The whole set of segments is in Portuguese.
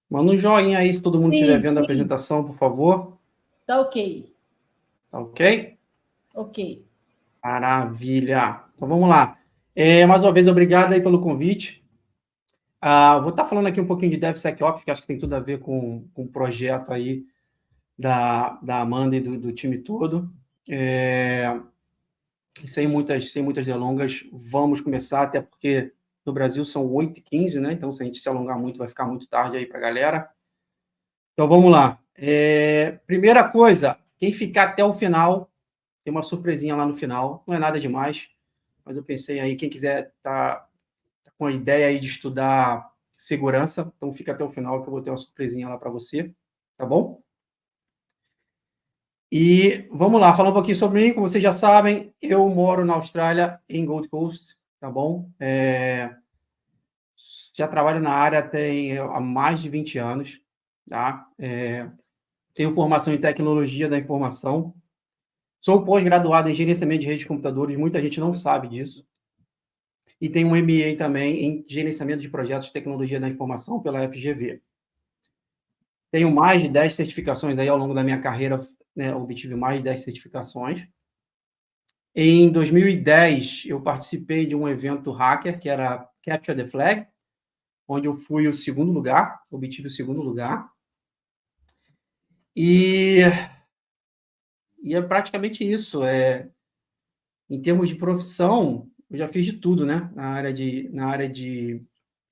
Manda um joinha aí se todo mundo estiver Sim, vendo a sim. apresentação, por favor. Tá ok. Tá ok? Ok. Maravilha. Então vamos lá. Mais uma vez, obrigado aí pelo convite. Vou estar falando aqui um pouquinho de DevSecOps, que acho que tem tudo a ver com o projeto aí da Amanda e do time todo. Sem muitas delongas, vamos começar, até porque no Brasil são 8h15, né? Então, se a gente se alongar muito, vai ficar muito tarde aí para a galera. Então, vamos lá. Primeira coisa, quem ficar até o final, tem uma surpresinha lá no final, não é nada demais, mas eu pensei aí, quem quiser tá com a ideia aí de estudar segurança, então fica até o final que eu vou ter uma surpresinha lá para você, tá bom? E vamos lá, falar um pouquinho sobre mim. Como vocês já sabem, eu moro na Austrália, em Gold Coast, tá bom? Já trabalho na área há mais de 20 anos, tá? Tenho formação em tecnologia da informação. Sou pós-graduado em gerenciamento de redes de computadores, muita gente não sabe disso. E tenho um MBA também em gerenciamento de projetos de tecnologia da informação pela FGV. Tenho mais de 10 certificações aí ao longo da minha carreira, né, obtive mais de 10 certificações. Em 2010, eu participei de um evento hacker, que era Capture the Flag, onde eu fui o segundo lugar, obtive o segundo lugar. E é praticamente isso. Em termos de profissão, eu já fiz de tudo, né? Na área de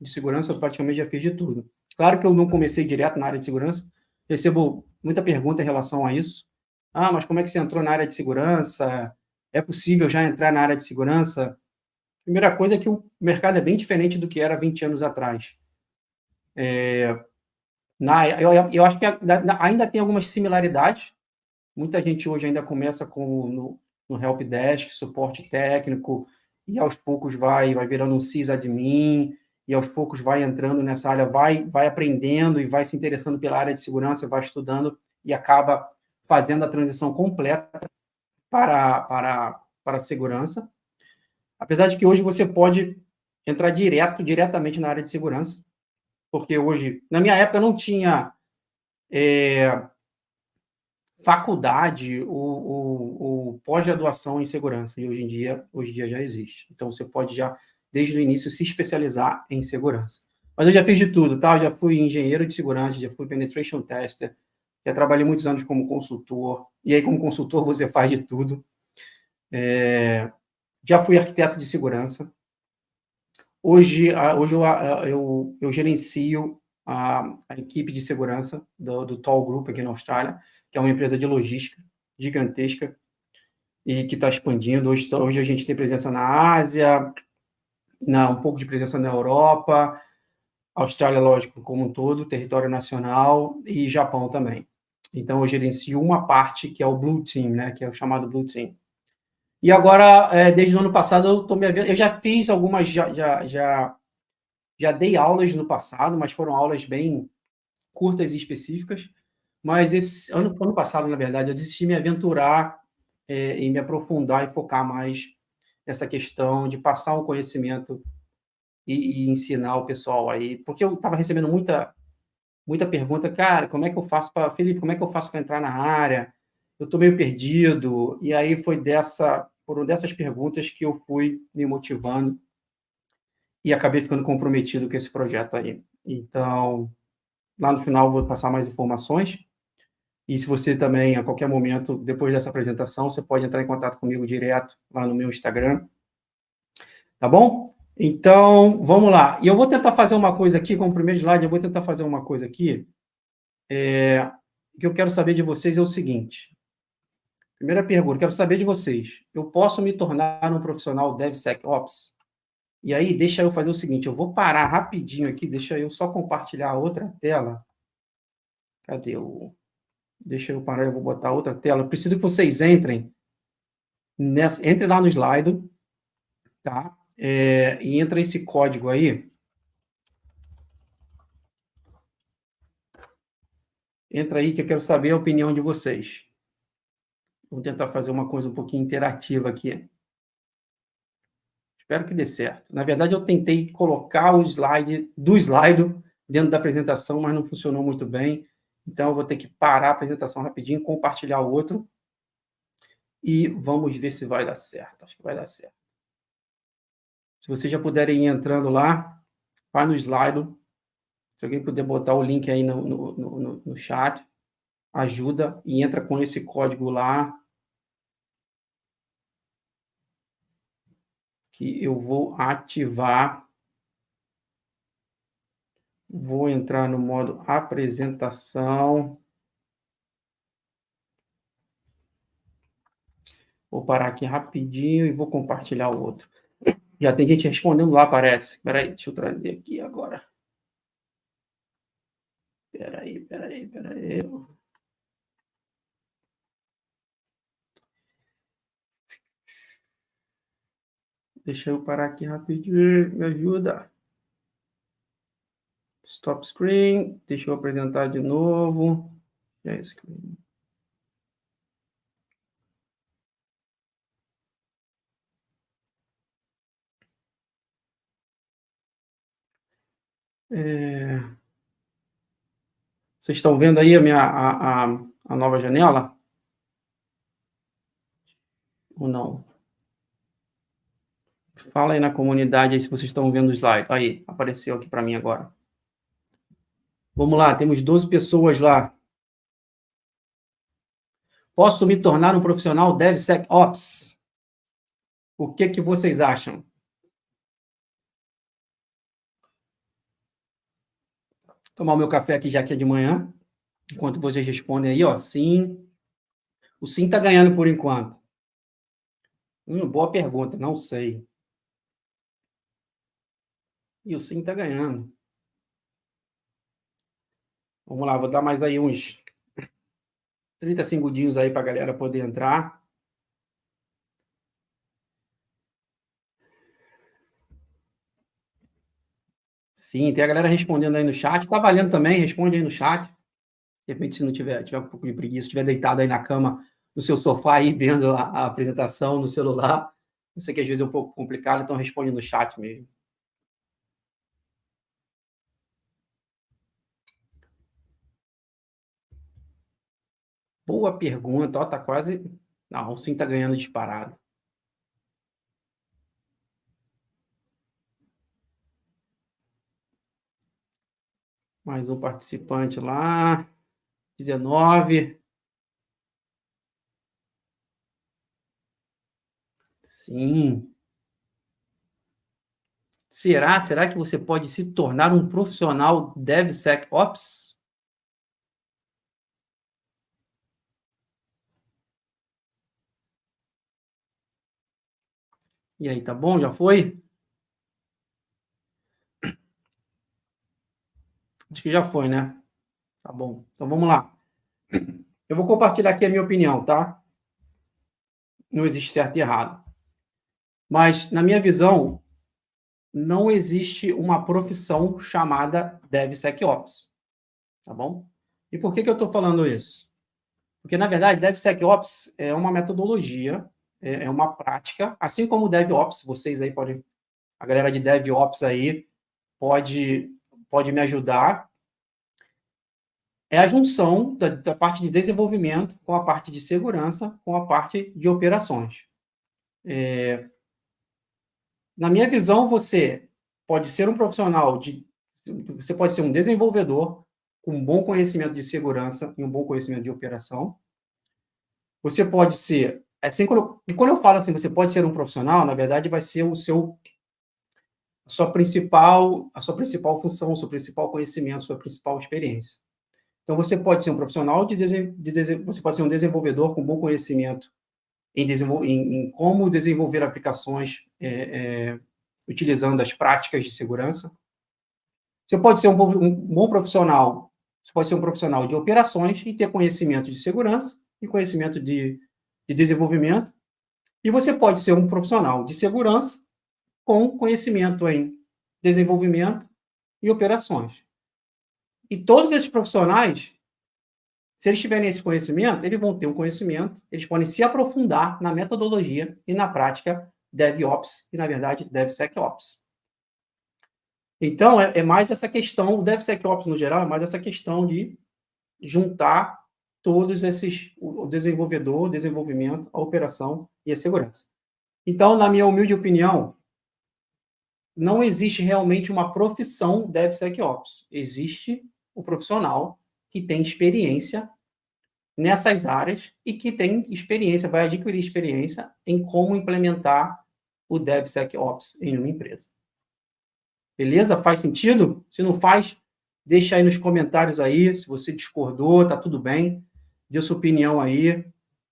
segurança, eu praticamente já fiz de tudo. Claro que eu não comecei direto na área de segurança, recebo muita pergunta em relação a isso. Mas como é que você entrou na área de segurança? É possível já entrar na área de segurança? Primeira coisa é que o mercado é bem diferente do que era 20 anos atrás. Eu acho que ainda tem algumas similaridades. Muita gente hoje ainda começa no help desk, suporte técnico, e aos poucos vai virando um sysadmin, e aos poucos vai entrando nessa área, vai aprendendo e vai se interessando pela área de segurança, vai estudando e acaba fazendo a transição completa para a segurança. Apesar de que hoje você pode entrar diretamente na área de segurança, porque hoje, na minha época, não tinha faculdade ou pós-graduação em segurança, e hoje em dia já existe. Então, você pode já, desde o início, se especializar em segurança. Mas eu já fiz de tudo, tá? Eu já fui engenheiro de segurança, já fui penetration tester, já trabalhei muitos anos como consultor, e aí, como consultor, você faz de tudo. Já fui arquiteto de segurança. Hoje eu gerencio a equipe de segurança do Tall Group aqui na Austrália, que é uma empresa de logística gigantesca e que está expandindo. Hoje a gente tem presença na Ásia, um pouco de presença na Europa, Austrália, lógico, como um todo, território nacional, e Japão também. Então, eu gerencio uma parte que é o Blue Team, né, que é o chamado Blue Team. E agora, desde o ano passado, eu já fiz algumas, já dei aulas no passado, mas foram aulas bem curtas e específicas. Mas esse ano passado, na verdade, eu decidi me aventurar e me aprofundar e focar mais nessa questão de passar um conhecimento e ensinar o pessoal aí. Porque eu estava recebendo muita pergunta, cara, como é que eu faço para... Felipe, como é que eu faço para entrar na área? Eu estou meio perdido. E aí foram dessas perguntas que eu fui me motivando e acabei ficando comprometido com esse projeto aí. Então, lá no final, vou passar mais informações. E se você também, a qualquer momento, depois dessa apresentação, você pode entrar em contato comigo direto lá no meu Instagram. Tá bom? Então, vamos lá. E eu vou tentar fazer uma coisa aqui, como primeiro slide, eu vou tentar fazer uma coisa aqui. O que eu quero saber de vocês é o seguinte. Primeira pergunta, quero saber de vocês. Eu posso me tornar um profissional DevSecOps? E aí, deixa eu fazer o seguinte, eu vou parar rapidinho aqui, deixa eu só compartilhar a outra tela. Cadê o... Deixa eu parar, eu vou botar outra tela. Eu preciso que vocês entrem entre lá no slide, tá? E entra esse código aí. Entra aí que eu quero saber a opinião de vocês. Vou tentar fazer uma coisa um pouquinho interativa aqui. Espero que dê certo. Na verdade, eu tentei colocar o slide do slide dentro da apresentação, mas não funcionou muito bem. Então, eu vou ter que parar a apresentação rapidinho, compartilhar o outro e vamos ver se vai dar certo. Acho que vai dar certo. Se vocês já puderem ir entrando lá, vai no Slido. Se alguém puder botar o link aí no chat, ajuda e entra com esse código lá, que eu vou ativar. Vou entrar no modo apresentação. Vou parar aqui rapidinho e vou compartilhar o outro. Já tem gente respondendo lá, parece. Espera aí, deixa eu trazer aqui agora. Espera aí. Deixa eu parar aqui rapidinho, me ajuda. Stop screen, deixa eu apresentar de novo. Share screen. Vocês estão vendo aí a nova janela? Ou não? Fala aí na comunidade aí se vocês estão vendo o slide. Aí, apareceu aqui para mim agora. Vamos lá, temos 12 pessoas lá. Posso me tornar um profissional DevSecOps? O que vocês acham? Tomar o meu café aqui já que é de manhã. Enquanto vocês respondem aí, ó, sim. O sim está ganhando por enquanto. Boa pergunta, não sei. E o sim está ganhando. Vamos lá, vou dar mais aí uns 30 segundinhos aí para a galera poder entrar. Sim, tem a galera respondendo aí no chat. Tá valendo também, responde aí no chat. De repente, se não tiver um pouco de preguiça, estiver deitado aí na cama, no seu sofá aí, vendo a apresentação no celular. Eu sei que às vezes é um pouco complicado, então responde no chat mesmo. Boa pergunta, ó, tá quase... Não, o sim tá ganhando disparado. Mais um participante lá. 19. Sim. Será que você pode se tornar um profissional DevSecOps? E aí, tá bom? Já foi? Acho que já foi, né? Tá bom. Então vamos lá. Eu vou compartilhar aqui a minha opinião, tá? Não existe certo e errado. Mas, na minha visão, não existe uma profissão chamada DevSecOps. Tá bom? E por que eu estou falando isso? Porque, na verdade, DevSecOps é uma metodologia, é uma prática, assim como o DevOps, vocês aí podem, a galera de DevOps aí pode me ajudar. É a junção da parte de desenvolvimento com a parte de segurança, com a parte de operações. Na minha visão, você pode ser um profissional você pode ser um desenvolvedor com um bom conhecimento de segurança e um bom conhecimento de operação. Você pode ser, assim, quando eu falo assim, você pode ser um profissional, na verdade, vai ser a sua principal função, o seu principal conhecimento, a sua principal experiência. Então, você pode ser um profissional você pode ser um desenvolvedor com bom conhecimento em como desenvolver aplicações utilizando as práticas de segurança. Você pode ser um bom profissional, você pode ser um profissional de operações e ter conhecimento de segurança e conhecimento de desenvolvimento. E você pode ser um profissional de segurança com conhecimento em desenvolvimento e operações. E todos esses profissionais, se eles tiverem esse conhecimento, eles vão ter um conhecimento, eles podem se aprofundar na metodologia e na prática DevOps e, na verdade, DevSecOps. Então, é mais essa questão, o DevSecOps no geral, é mais essa questão de juntar todos esses, o desenvolvedor, o desenvolvimento, a operação e a segurança. Então, na minha humilde opinião, não existe realmente uma profissão DevSecOps. Existe o profissional que tem experiência nessas áreas e que tem experiência, vai adquirir experiência em como implementar o DevSecOps em uma empresa. Beleza? Faz sentido? Se não faz, deixa aí nos comentários aí, se você discordou, tá tudo bem. Dê sua opinião aí,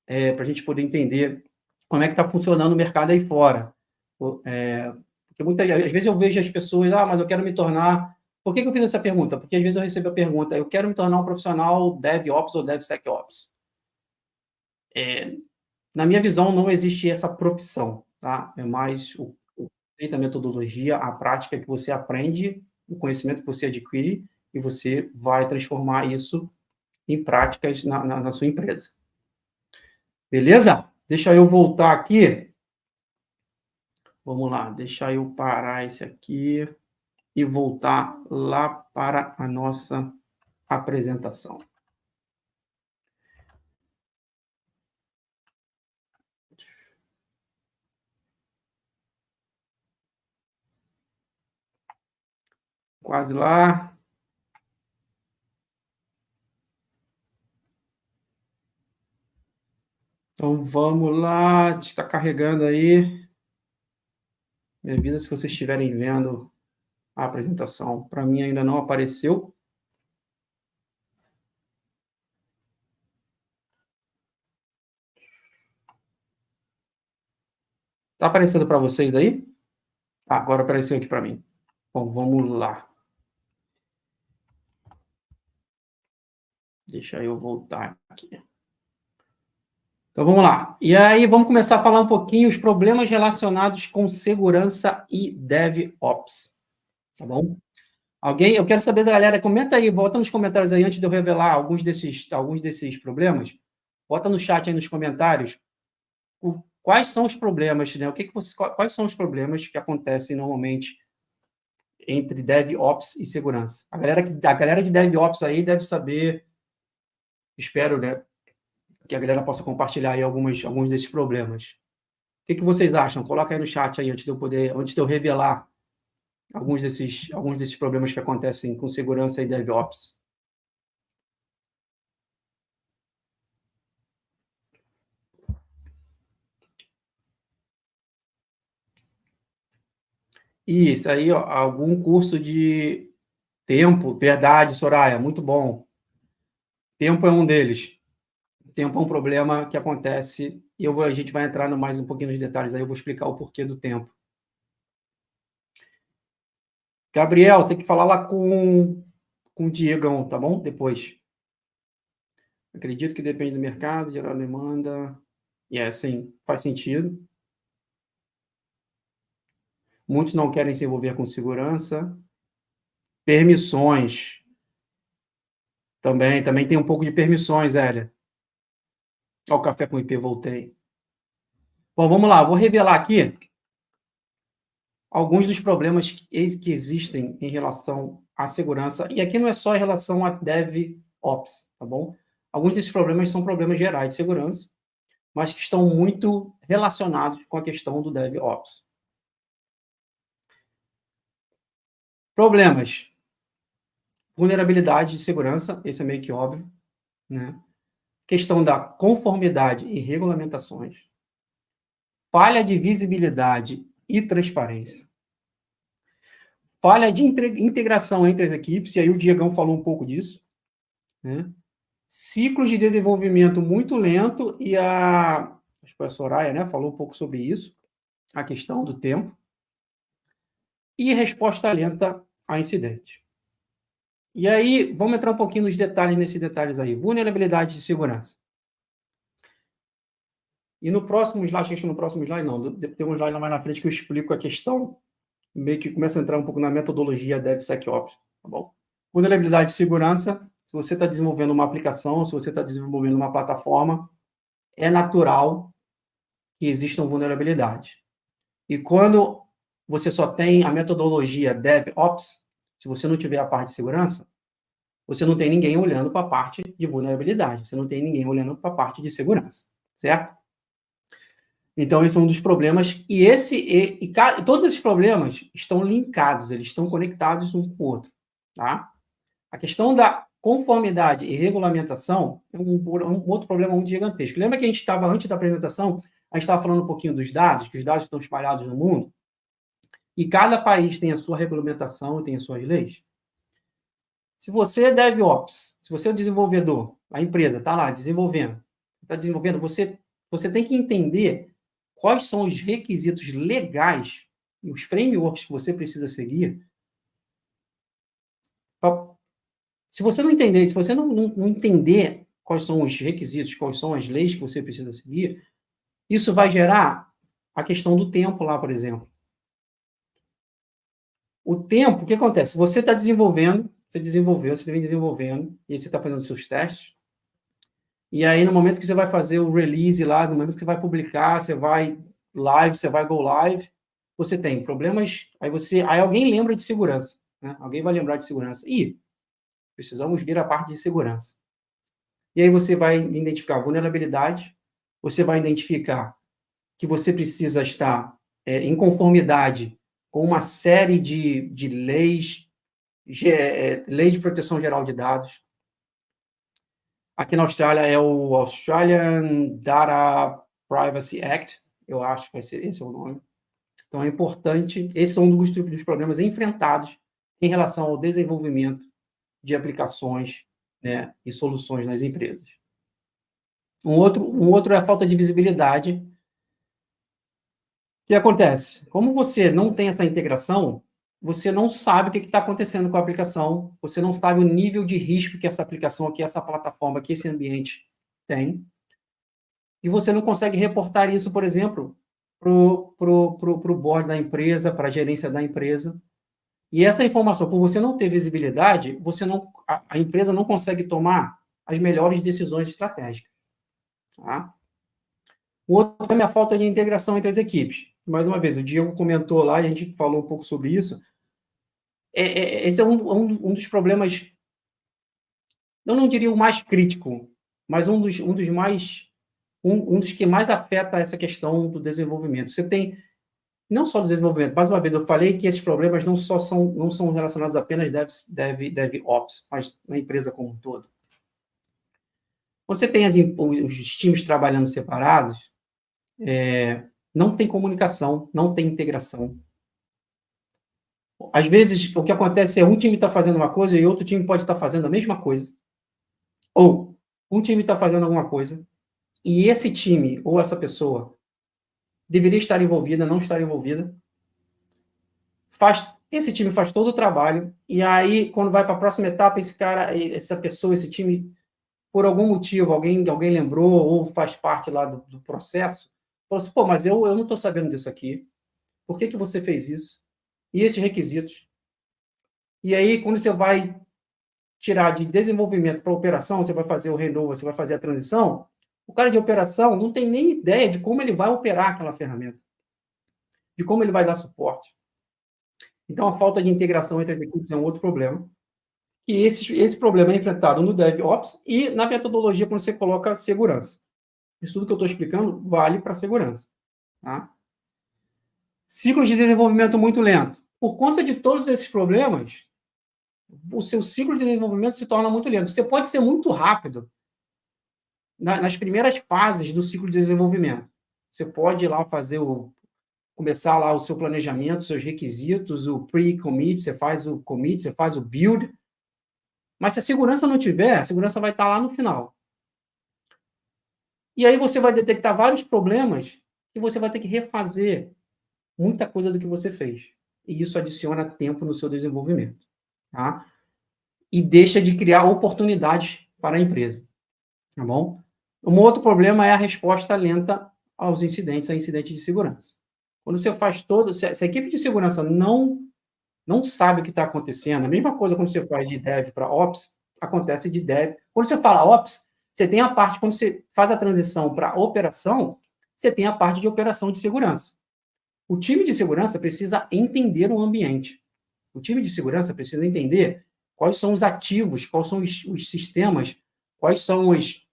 para a gente poder entender como é que está funcionando o mercado aí fora. Porque às vezes eu vejo as pessoas, mas eu quero me tornar... Por que eu fiz essa pergunta? Porque às vezes eu recebo a pergunta, eu quero me tornar um profissional DevOps ou DevSecOps. Na minha visão, não existe essa profissão, tá? É mais a metodologia, a prática que você aprende, o conhecimento que você adquire, e você vai transformar isso em práticas na sua empresa. Beleza? Deixa eu voltar aqui. Vamos lá, deixa eu parar esse aqui e voltar lá para a nossa apresentação. Quase lá. Então, vamos lá. Está carregando aí. Me avisa se vocês estiverem vendo a apresentação. Para mim, ainda não apareceu. Está aparecendo para vocês aí? Agora apareceu aqui para mim. Bom, vamos lá. Deixa eu voltar aqui. Então, vamos lá. E aí, vamos começar a falar um pouquinho os problemas relacionados com segurança e DevOps. Tá bom? Eu quero saber da galera, comenta aí, bota nos comentários aí, antes de eu revelar alguns desses problemas, bota no chat aí nos comentários quais são os problemas, né? Quais são os problemas que acontecem normalmente entre DevOps e segurança? A galera de DevOps aí deve saber, espero, né, que a galera possa compartilhar aí alguns desses problemas. O que vocês acham? Coloca aí no chat aí antes de eu revelar alguns desses problemas que acontecem com segurança e DevOps. Isso aí, ó, algum curso de tempo, verdade, Soraya, muito bom. Tempo é um deles. Tempo é um problema que acontece, e a gente vai entrar mais um pouquinho nos detalhes aí, eu vou explicar o porquê do tempo. Gabriel, tem que falar lá com o Diegão, tá bom? Depois. Acredito que depende do mercado, gerar demanda. Sim, faz sentido. Muitos não querem se envolver com segurança. Permissões. Também tem um pouco de permissões, Hélia. Olha o café com IP, voltei. Bom, vamos lá, vou revelar aqui alguns dos problemas que existem em relação à segurança. E aqui não é só em relação a DevOps, tá bom? Alguns desses problemas são problemas gerais de segurança, mas que estão muito relacionados com a questão do DevOps. Problemas. Vulnerabilidade de segurança, esse é meio que óbvio, né? Questão da conformidade e regulamentações. Falha de visibilidade e transparência. Falha de integração entre as equipes, e aí o Diegão falou um pouco disso, né? Ciclos de desenvolvimento muito lento, e acho que foi a Soraya, né, falou um pouco sobre isso, a questão do tempo, e resposta lenta a incidente. E aí, vamos entrar um pouquinho nesses detalhes aí. Vulnerabilidade de segurança. E no próximo slide, acho que no próximo slide não, tem um slide mais na frente que eu explico a questão, meio que começa a entrar um pouco na metodologia DevSecOps, tá bom? Vulnerabilidade de segurança, se você está desenvolvendo uma aplicação, se você está desenvolvendo uma plataforma, é natural que existam vulnerabilidades. E quando você só tem a metodologia DevOps, se você não tiver a parte de segurança, você não tem ninguém olhando para a parte de vulnerabilidade, você não tem ninguém olhando para a parte de segurança, certo? Então, esse é um dos problemas, e todos esses problemas estão linkados, eles estão conectados um com o outro, tá? A questão da conformidade e regulamentação é um outro problema muito gigantesco. Lembra que a gente estava, antes da apresentação, a gente estava falando um pouquinho dos dados, que os dados estão espalhados no mundo, e cada país tem a sua regulamentação e tem as suas leis? Se você é DevOps, se você é desenvolvedor, a empresa está lá desenvolvendo, você tem que entender quais são os requisitos legais e os frameworks que você precisa seguir. Se você não entender, se você não entender quais são os requisitos, quais são as leis que você precisa seguir, isso vai gerar a questão do tempo lá, por exemplo. O tempo, o que acontece? Você está desenvolvendo, você vem desenvolvendo, e você está fazendo seus testes, e aí no momento que você vai fazer o release lá, no momento que você vai publicar, você vai go live, você tem problemas, aí alguém lembra de segurança, né? Alguém vai lembrar de segurança. E precisamos vir à parte de segurança. E aí você vai identificar vulnerabilidade, você vai identificar que você precisa estar em conformidade com uma série de leis, lei de proteção geral de dados. Aqui na Austrália é o Australian Data Privacy Act, eu acho que esse é o nome. Então é importante, esses são um dos problemas enfrentados em relação ao desenvolvimento de aplicações, né, e soluções nas empresas. Um outro é a falta de visibilidade. O que acontece? Como você não tem essa integração, você não sabe o que está acontecendo com a aplicação, você não sabe o nível de risco que essa aplicação aqui, essa plataforma, que esse ambiente tem, e você não consegue reportar isso, por exemplo, para o board da empresa, para a gerência da empresa. E essa informação, por você não ter visibilidade, a empresa não consegue tomar as melhores decisões estratégicas. Tá? O outro é a falta de integração entre as equipes. Mais uma vez, o Diego comentou lá, e a gente falou um pouco sobre isso. Esse é um dos problemas, eu não diria o mais crítico, mas um dos que mais afeta essa questão do desenvolvimento. Você tem, não só do desenvolvimento, mais uma vez, eu falei que esses problemas não são relacionados apenas DevOps, mas na empresa como um todo. Quando você tem os times trabalhando separados, não tem comunicação, não tem integração. Às vezes, o que acontece é um time está fazendo uma coisa e outro time pode estar fazendo a mesma coisa. Ou um time está fazendo alguma coisa e esse time ou essa pessoa deveria estar envolvida, não estar envolvida. Esse time faz todo o trabalho e aí, quando vai para a próxima etapa, essa pessoa, esse time, por algum motivo, alguém lembrou ou faz parte lá do processo, falou assim, pô, mas eu não estou sabendo disso aqui. Por que você fez isso? E esses requisitos? E aí, quando você vai tirar de desenvolvimento para operação, você vai fazer o handover, você vai fazer a transição, o cara de operação não tem nem ideia de como ele vai operar aquela ferramenta, de como ele vai dar suporte. Então, a falta de integração entre as equipes é um outro problema. E esse problema é enfrentado no DevOps e na metodologia quando você coloca segurança. Isso tudo que eu estou explicando vale para segurança. Tá? Ciclo de desenvolvimento muito lento. Por conta de todos esses problemas, o seu ciclo de desenvolvimento se torna muito lento. Você pode ser muito rápido nas primeiras fases do ciclo de desenvolvimento. Você pode ir lá começar lá o seu planejamento, seus requisitos, o pre-commit, você faz o commit, você faz o build. Mas se a segurança não tiver, a segurança vai estar lá no final. E aí você vai detectar vários problemas e você vai ter que refazer muita coisa do que você fez. E isso adiciona tempo no seu desenvolvimento. Tá? E deixa de criar oportunidades para a empresa. Tá bom? Um outro problema é a resposta lenta aos incidentes, a incidentes de segurança. Quando você faz se a equipe de segurança não sabe o que está acontecendo, a mesma coisa quando você faz de Dev para Ops, acontece de Dev. Quando você fala Ops, você tem a parte, quando você faz a transição para operação, você tem a parte de operação de segurança. O time de segurança precisa entender o ambiente. O time de segurança precisa entender quais são os ativos, quais são os sistemas, quais são os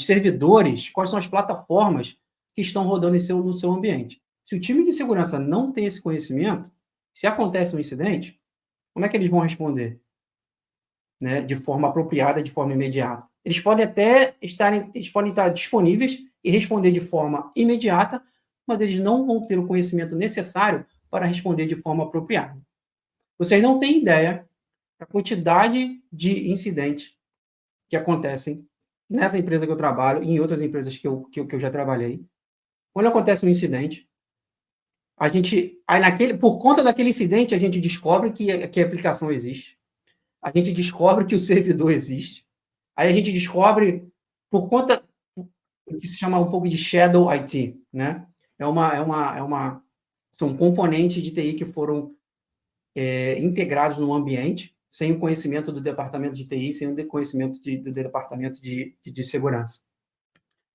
servidores, quais são as plataformas que estão rodando no seu ambiente. Se o time de segurança não tem esse conhecimento, se acontece um incidente, como é que eles vão responder? Né, de forma apropriada, de forma imediata. Eles podem estar disponíveis e responder de forma imediata, mas eles não vão ter o conhecimento necessário para responder de forma apropriada. Vocês não têm ideia da quantidade de incidentes que acontecem nessa empresa que eu trabalho e em outras empresas que eu já trabalhei. Quando acontece um incidente, por conta daquele incidente, a gente descobre que a aplicação existe. A gente descobre que o servidor existe. Aí a gente descobre, por conta do que se chama um pouco de Shadow IT, né? São componentes de TI que foram integrados no ambiente, sem o conhecimento do departamento de TI, sem o conhecimento do departamento de segurança.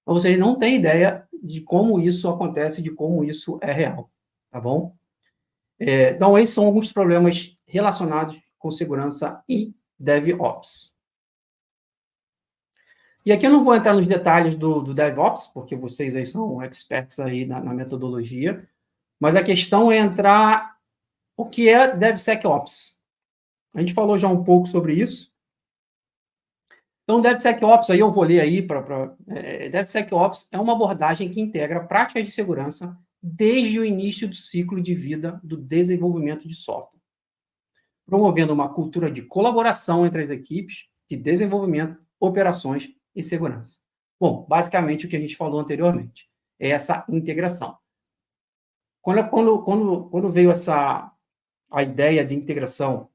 Então, vocês não têm ideia de como isso acontece, de como isso é real, tá bom? Então, esses são alguns problemas relacionados com segurança e DevOps. E aqui eu não vou entrar nos detalhes do DevOps, porque vocês aí são experts aí na metodologia, mas a questão é entrar o que é DevSecOps. A gente falou já um pouco sobre isso. Então, DevSecOps, aí eu vou ler aí DevSecOps é uma abordagem que integra práticas de segurança desde o início do ciclo de vida do desenvolvimento de software, promovendo uma cultura de colaboração entre as equipes de desenvolvimento, operações e segurança. Bom, basicamente o que a gente falou anteriormente é essa integração. Quando veio a ideia de integração,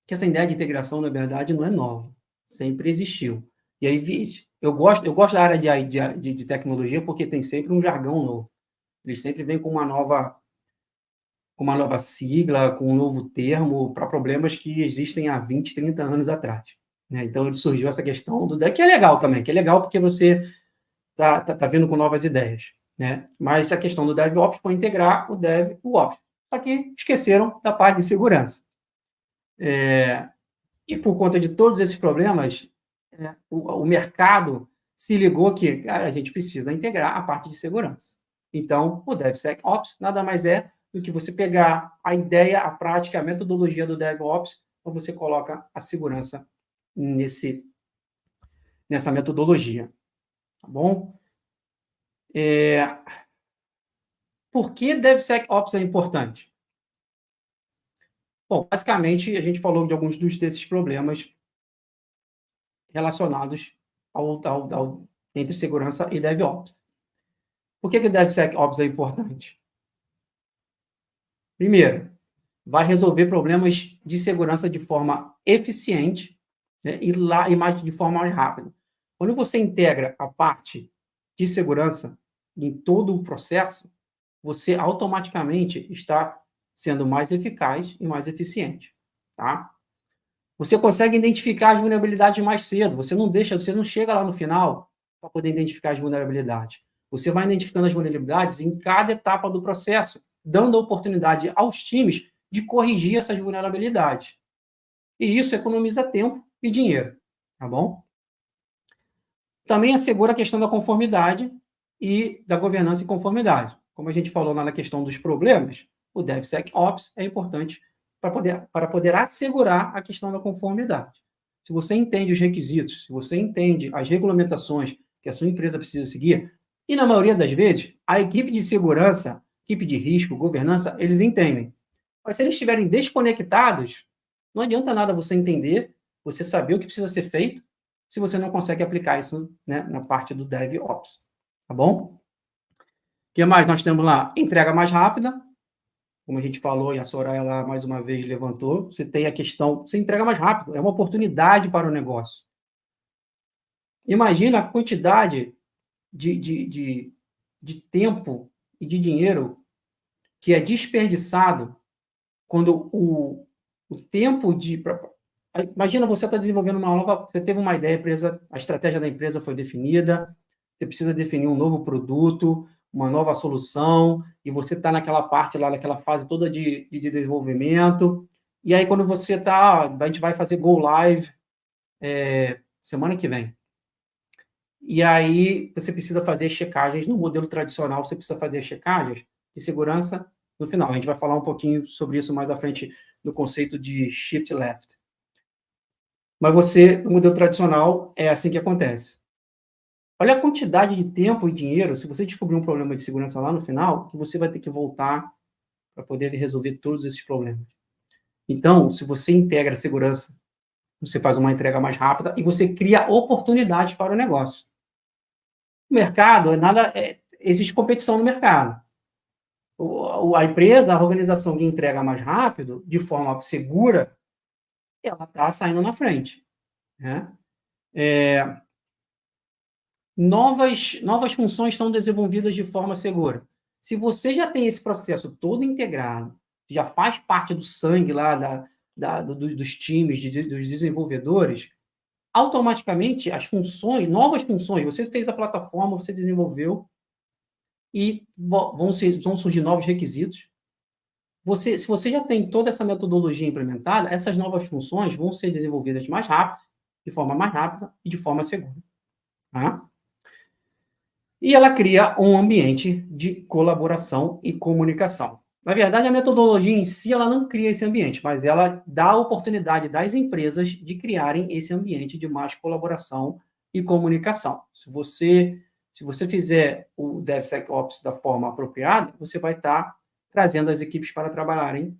que essa ideia de integração, na verdade, não é nova, sempre existiu. E aí, eu gosto da área de tecnologia porque tem sempre um jargão novo. Eles sempre vêm com uma nova sigla, com um novo termo para problemas que existem há 20, 30 anos atrás. Né? Então, surgiu essa questão que é legal também, que é legal porque você está vindo com novas ideias. Né? Mas a questão do DevOps foi integrar o Dev e o Ops. Só que esqueceram da parte de segurança. E por conta de todos esses problemas, o mercado se ligou que a gente precisa integrar a parte de segurança. Então, o DevSecOps nada mais é do que você pegar a ideia, a prática, a metodologia do DevOps, ou você coloca a segurança nessa metodologia. Tá bom? Por que DevSecOps é importante? Bom, basicamente, a gente falou de alguns desses problemas relacionados entre segurança e DevOps. Por que o DevSecOps é importante? Primeiro, vai resolver problemas de segurança de forma eficiente, né, e de forma mais rápida. Quando você integra a parte de segurança em todo o processo, você automaticamente está sendo mais eficaz e mais eficiente, tá? Você consegue identificar as vulnerabilidades mais cedo, você não chega lá no final para poder identificar as vulnerabilidades. Você vai identificando as vulnerabilidades em cada etapa do processo, dando a oportunidade aos times de corrigir essas vulnerabilidades. E isso economiza tempo e dinheiro, tá bom? Também assegura a questão da conformidade e da governança e conformidade. Como a gente falou lá na questão dos problemas, o DevSecOps é importante para poder assegurar a questão da conformidade. Se você entende os requisitos, se você entende as regulamentações que a sua empresa precisa seguir, e na maioria das vezes, a equipe de segurança, equipe de risco, governança, eles entendem. Mas se eles estiverem desconectados, não adianta nada você entender, você saber o que precisa ser feito, se você não consegue aplicar isso, né, na parte do DevOps. Tá bom? O que mais nós temos lá? Entrega mais rápida, como a gente falou, e a Soraya lá mais uma vez levantou, você tem a questão, você entrega mais rápido, é uma oportunidade para o negócio. Imagina a quantidade de tempo e de dinheiro que é desperdiçado quando o tempo de... Imagina você está desenvolvendo uma nova... Você teve uma ideia, a estratégia da empresa foi definida, você precisa definir um novo produto, uma nova solução, e você está naquela parte lá, naquela fase toda de desenvolvimento, e aí quando você está, a gente vai fazer Go Live semana que vem. E aí você precisa fazer checagens, no modelo tradicional você precisa fazer checagens de segurança no final. A gente vai falar um pouquinho sobre isso mais à frente no conceito de shift left. Mas você, no modelo tradicional, é assim que acontece. Olha a quantidade de tempo e dinheiro, se você descobrir um problema de segurança lá no final, que você vai ter que voltar para poder resolver todos esses problemas. Então, se você integra a segurança, você faz uma entrega mais rápida e você cria oportunidades para o negócio. O mercado, existe competição no mercado. A empresa, a organização que entrega mais rápido, de forma segura, ela está saindo na frente. Né? Novas funções são desenvolvidas de forma segura. Se você já tem esse processo todo integrado, já faz parte do sangue lá dos times, dos desenvolvedores, automaticamente as funções, novas funções, você fez a plataforma, você desenvolveu, e vão surgir novos requisitos. Se você já tem toda essa metodologia implementada, essas novas funções vão ser desenvolvidas mais rápido, de forma mais rápida e de forma segura. Tá? E ela cria um ambiente de colaboração e comunicação. Na verdade, a metodologia em si, ela não cria esse ambiente, mas ela dá a oportunidade das empresas de criarem esse ambiente de mais colaboração e comunicação. Se você fizer o DevSecOps da forma apropriada, você vai estar trazendo as equipes para trabalharem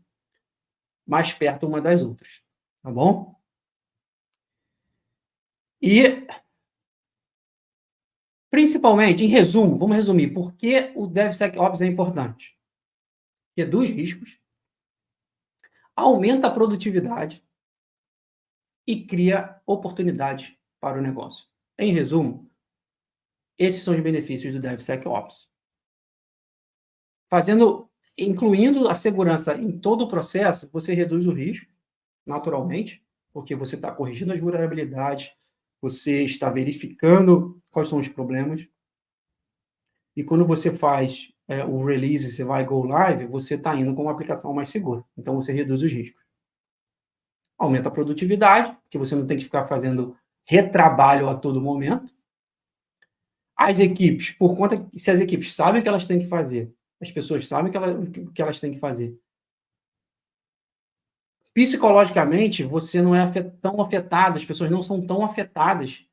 mais perto uma das outras. Tá bom? E, principalmente, em resumo, vamos resumir, por que o DevSecOps é importante? Reduz riscos, aumenta a produtividade e cria oportunidades para o negócio. Em resumo, esses são os benefícios do DevSecOps. Incluindo a segurança em todo o processo, você reduz o risco, naturalmente, porque você está corrigindo as vulnerabilidades, você está verificando quais são os problemas, e quando você faz o release, você vai go live, você está indo com uma aplicação mais segura. Então, você reduz os riscos. Aumenta a produtividade, porque você não tem que ficar fazendo retrabalho a todo momento. As equipes, se as equipes sabem o que elas têm que fazer, as pessoas sabem o que elas têm que fazer. Psicologicamente, você não é tão afetado, as pessoas não são tão afetadas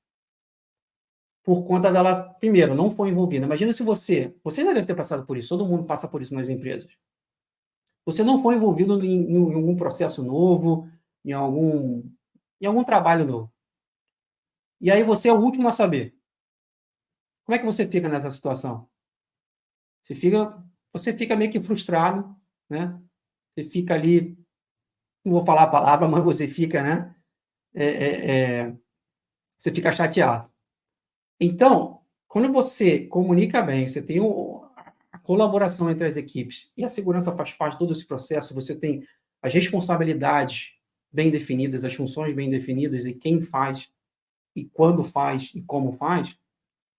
por conta dela, primeiro, não foi envolvida. Imagina se você já deve ter passado por isso, todo mundo passa por isso nas empresas. Você não foi envolvido em algum processo novo, em algum trabalho novo. E aí você é o último a saber. Como é que você fica nessa situação? Você fica meio que frustrado, né? Você fica ali, não vou falar a palavra, mas você fica, né? Você fica chateado. Então, quando você comunica bem, você tem a colaboração entre as equipes e a segurança faz parte de todo esse processo, você tem as responsabilidades bem definidas, as funções bem definidas e quem faz, e quando faz, e como faz,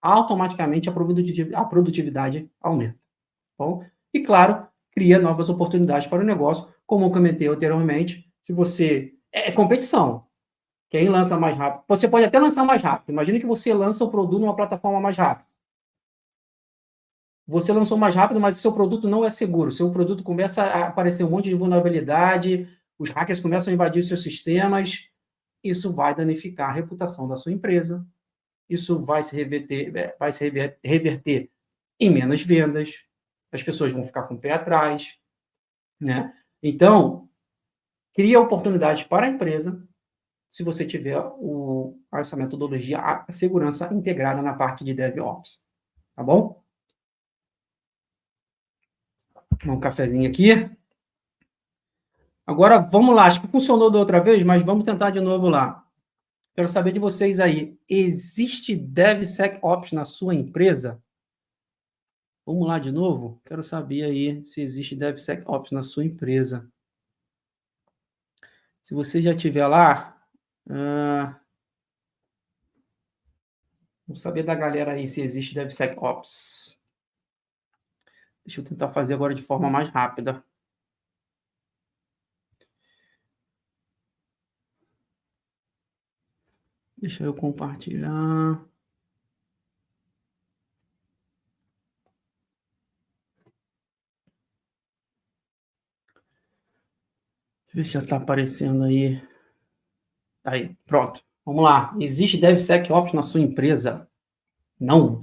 automaticamente a produtividade aumenta. Bom? E, claro, cria novas oportunidades para o negócio, como eu comentei anteriormente, se você... É competição. Quem lança mais rápido? Você pode até lançar mais rápido. Imagina que você lança o produto numa plataforma mais rápido. Você lançou mais rápido, mas o seu produto não é seguro. O seu produto começa a aparecer um monte de vulnerabilidade, os hackers começam a invadir os seus sistemas. Isso vai danificar a reputação da sua empresa. Isso vai se reverter em menos vendas. As pessoas vão ficar com o pé atrás. Né? Então, cria oportunidades para a empresa se você tiver essa metodologia, a segurança integrada na parte de DevOps. Tá bom? Um cafezinho aqui. Agora, vamos lá. Acho que funcionou da outra vez, mas vamos tentar de novo lá. Quero saber de vocês aí. Existe DevSecOps na sua empresa? Vamos lá de novo? Quero saber aí se existe DevSecOps na sua empresa. Se você já estiver lá, vamos saber da galera aí se existe DevSecOps. Deixa eu tentar fazer agora de forma mais rápida. Deixa eu compartilhar. Deixa eu ver se já está aparecendo aí. Aí, pronto. Vamos lá. Existe DevSecOps na sua empresa? Não.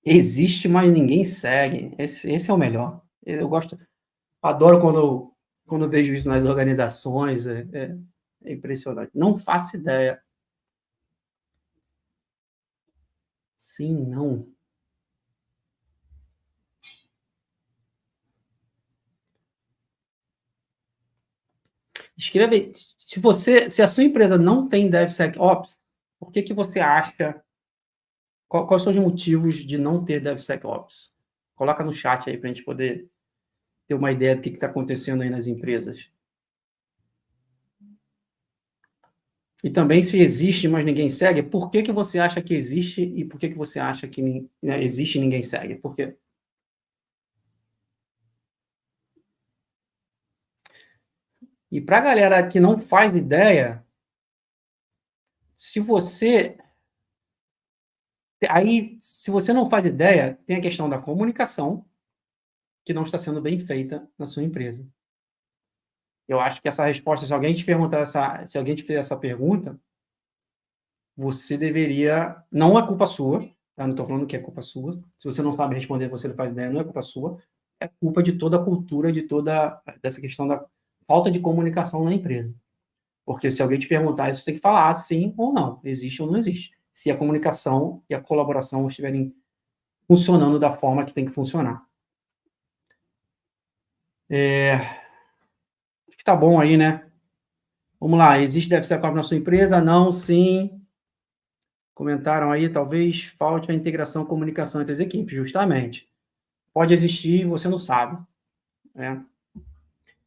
Existe, mas ninguém segue. Esse é o melhor. Eu gosto, adoro quando eu vejo isso nas organizações. É impressionante. Não faço ideia. Sim, não. Escreve. Se a sua empresa não tem DevSecOps, por que você acha? Quais são os motivos de não ter DevSecOps? Coloca no chat aí para a gente poder ter uma ideia do que está acontecendo aí nas empresas. E também, se existe, mas ninguém segue, por que você acha que existe e por que você acha que existe e ninguém segue? Por quê? E para a galera que não faz ideia, se você não faz ideia, tem a questão da comunicação, que não está sendo bem feita na sua empresa. Eu acho que essa resposta, se alguém te fizer essa pergunta, você deveria. Não é culpa sua, tá? Não estou falando que é culpa sua. Se você não sabe responder, você não faz ideia, não é culpa sua. É culpa de toda a cultura, dessa questão da falta de comunicação na empresa. Porque se alguém te perguntar, isso tem que falar sim ou não, existe ou não existe. Se a comunicação e a colaboração estiverem funcionando da forma que tem que funcionar. Acho que tá bom aí, né? Vamos lá, existe DevSecOps na sua empresa? Não, sim. Comentaram aí, talvez falte a integração e comunicação entre as equipes, justamente. Pode existir, você não sabe. Né?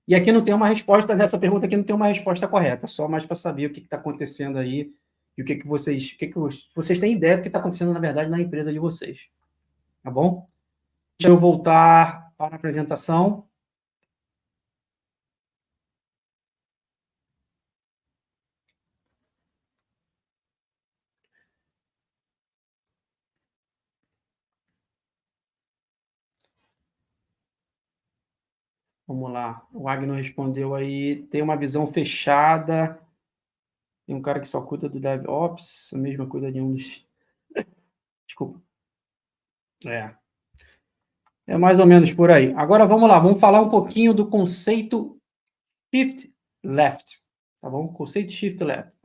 E aqui não tem uma resposta, nessa pergunta aqui não tem uma resposta correta, só mais para saber o que está acontecendo aí e vocês têm ideia do que está acontecendo, na verdade, na empresa de vocês. Tá bom? Deixa eu voltar para a apresentação. Vamos lá. O Agno respondeu aí, tem uma visão fechada. Tem um cara que só cuida do DevOps, a mesma cuida de um dos... Desculpa. É mais ou menos por aí. Agora vamos lá, vamos falar um pouquinho do conceito Shift Left. Tá bom? Conceito Shift Left.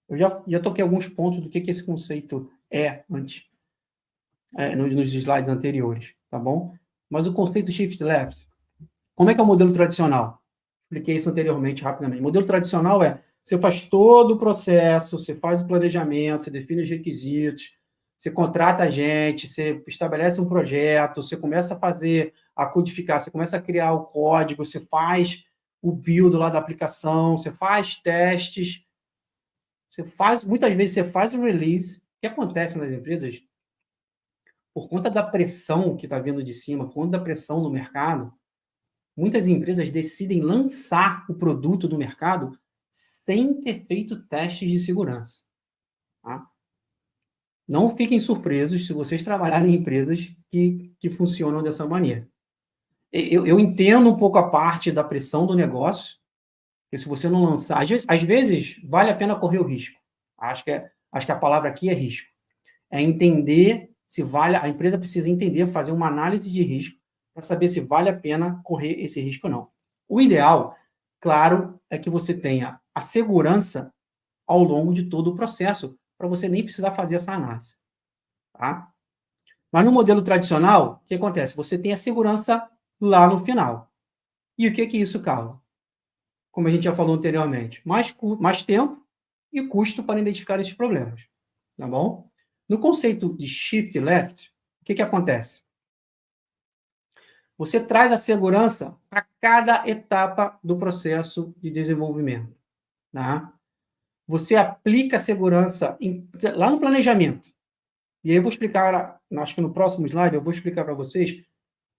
Eu já toquei alguns pontos do que esse conceito é antes, nos slides anteriores, tá bom? Mas o conceito Shift Left, como é que é o modelo tradicional? Expliquei isso anteriormente, rapidamente. O modelo tradicional você faz todo o processo, você faz o planejamento, você define os requisitos, você contrata a gente, você estabelece um projeto, você começa a codificar, você começa a criar o código, você faz o build lá da aplicação, você faz testes, muitas vezes você faz o release. O que acontece nas empresas, por conta da pressão que está vindo de cima, por conta da pressão no mercado, muitas empresas decidem lançar o produto no mercado sem ter feito testes de segurança. Tá? Não fiquem surpresos se vocês trabalharem em empresas que funcionam dessa maneira. Eu entendo um pouco a parte da pressão do negócio, porque se você não lançar... Às vezes vale a pena correr o risco. Acho que a palavra aqui é risco. É entender se vale... A empresa precisa entender, fazer uma análise de risco para saber se vale a pena correr esse risco ou não. O ideal, claro, é que você tenha a segurança ao longo de todo o processo, para você nem precisar fazer essa análise. Tá? Mas no modelo tradicional, o que acontece? Você tem a segurança lá no final. E o que isso causa? Como a gente já falou anteriormente, mais tempo e custo para identificar esses problemas. Tá bom? No conceito de shift left, o que acontece? Você traz a segurança para cada etapa do processo de desenvolvimento. Tá? Você aplica a segurança lá no planejamento. E aí eu vou explicar, acho que no próximo slide, eu vou explicar para vocês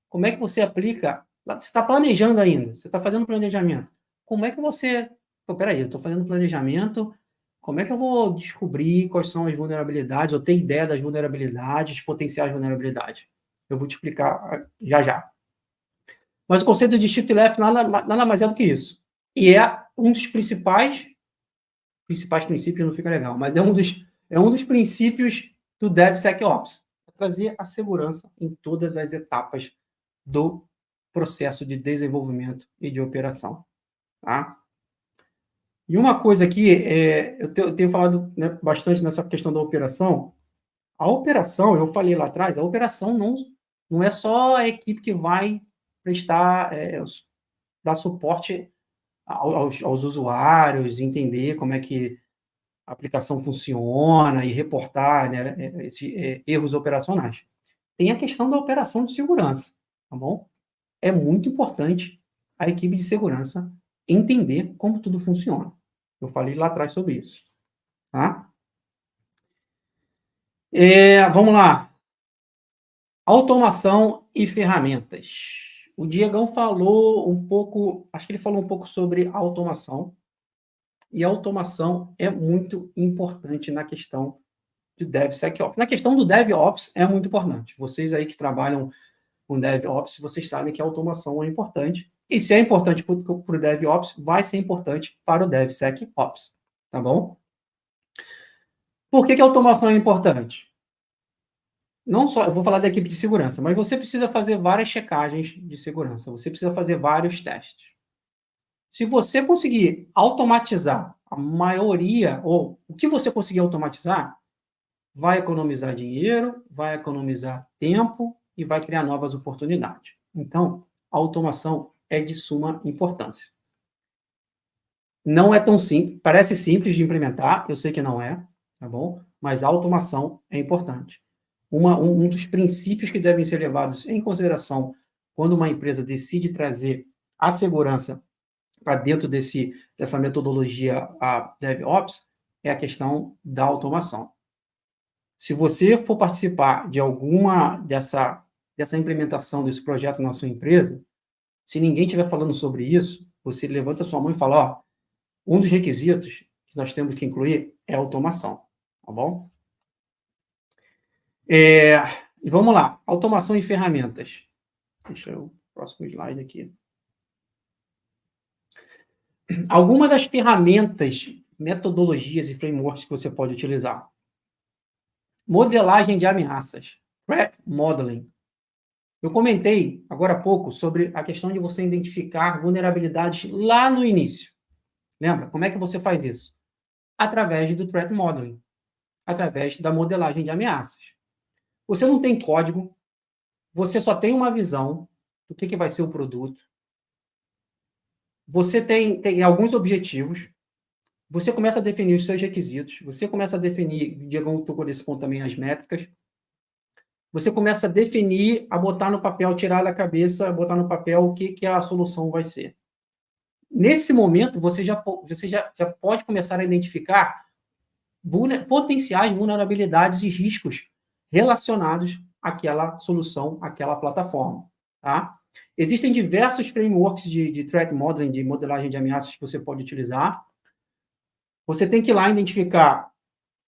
como é que você aplica. Você está planejando ainda, você está fazendo planejamento. Como é que você. Pô, peraí, eu estou fazendo planejamento, como é que eu vou descobrir quais são as vulnerabilidades, ou ter ideia das vulnerabilidades, potenciais vulnerabilidades? Eu vou te explicar já já. Mas o conceito de shift left nada mais é do que isso. E é um dos principais princípios, não fica legal, mas é um dos princípios do DevSecOps, trazer a segurança em todas as etapas do processo de desenvolvimento e de operação. Tá? E uma coisa aqui, eu tenho falado, né, bastante nessa questão da operação. A operação, eu falei lá atrás, a operação não é só a equipe que vai prestar, dar suporte aos usuários, entender como é que a aplicação funciona e reportar, né, erros operacionais. Tem a questão da operação de segurança, tá bom? É muito importante a equipe de segurança entender como tudo funciona. Eu falei lá atrás sobre isso. Tá? Vamos lá. Automação e ferramentas. O Diegão falou um pouco, acho que ele falou um pouco sobre automação. E a automação é muito importante na questão do DevSecOps. Na questão do DevOps é muito importante. Vocês aí que trabalham com DevOps, vocês sabem que a automação é importante. E se é importante para o DevOps, vai ser importante para o DevSecOps. Tá bom? Por que a automação é importante? Não só, eu vou falar da equipe de segurança, mas você precisa fazer várias checagens de segurança. Você precisa fazer vários testes. Se você conseguir automatizar a maioria, ou o que você conseguir automatizar, vai economizar dinheiro, vai economizar tempo e vai criar novas oportunidades. Então, a automação é de suma importância. Não é tão simples, parece simples de implementar, eu sei que não é, tá bom? Mas a automação é importante. Um dos princípios que devem ser levados em consideração quando uma empresa decide trazer a segurança para dentro dessa metodologia a DevOps é a questão da automação. Se você for participar de alguma dessa implementação desse projeto na sua empresa, se ninguém estiver falando sobre isso, você levanta sua mão e fala, ó, um dos requisitos que nós temos que incluir é a automação, tá bom? E vamos lá, automação e ferramentas. Deixa eu, próximo slide aqui. Algumas das ferramentas, metodologias e frameworks que você pode utilizar. Modelagem de ameaças, threat modeling. Eu comentei agora há pouco sobre a questão de você identificar vulnerabilidades lá no início. Lembra? Como é que você faz isso? Através do threat modeling, através da modelagem de ameaças. Você não tem código, você só tem uma visão do que vai ser o produto. Você tem alguns objetivos, você começa a definir os seus requisitos, você começa a definir, o Diego tocou nesse ponto também, as métricas, você começa a definir, a botar no papel, tirar da cabeça, botar no papel o que a solução vai ser. Nesse momento, você já pode começar a identificar potenciais vulnerabilidades e riscos relacionados àquela solução, àquela plataforma. Tá? Existem diversos frameworks de threat modeling, de modelagem de ameaças que você pode utilizar. Você tem que ir lá identificar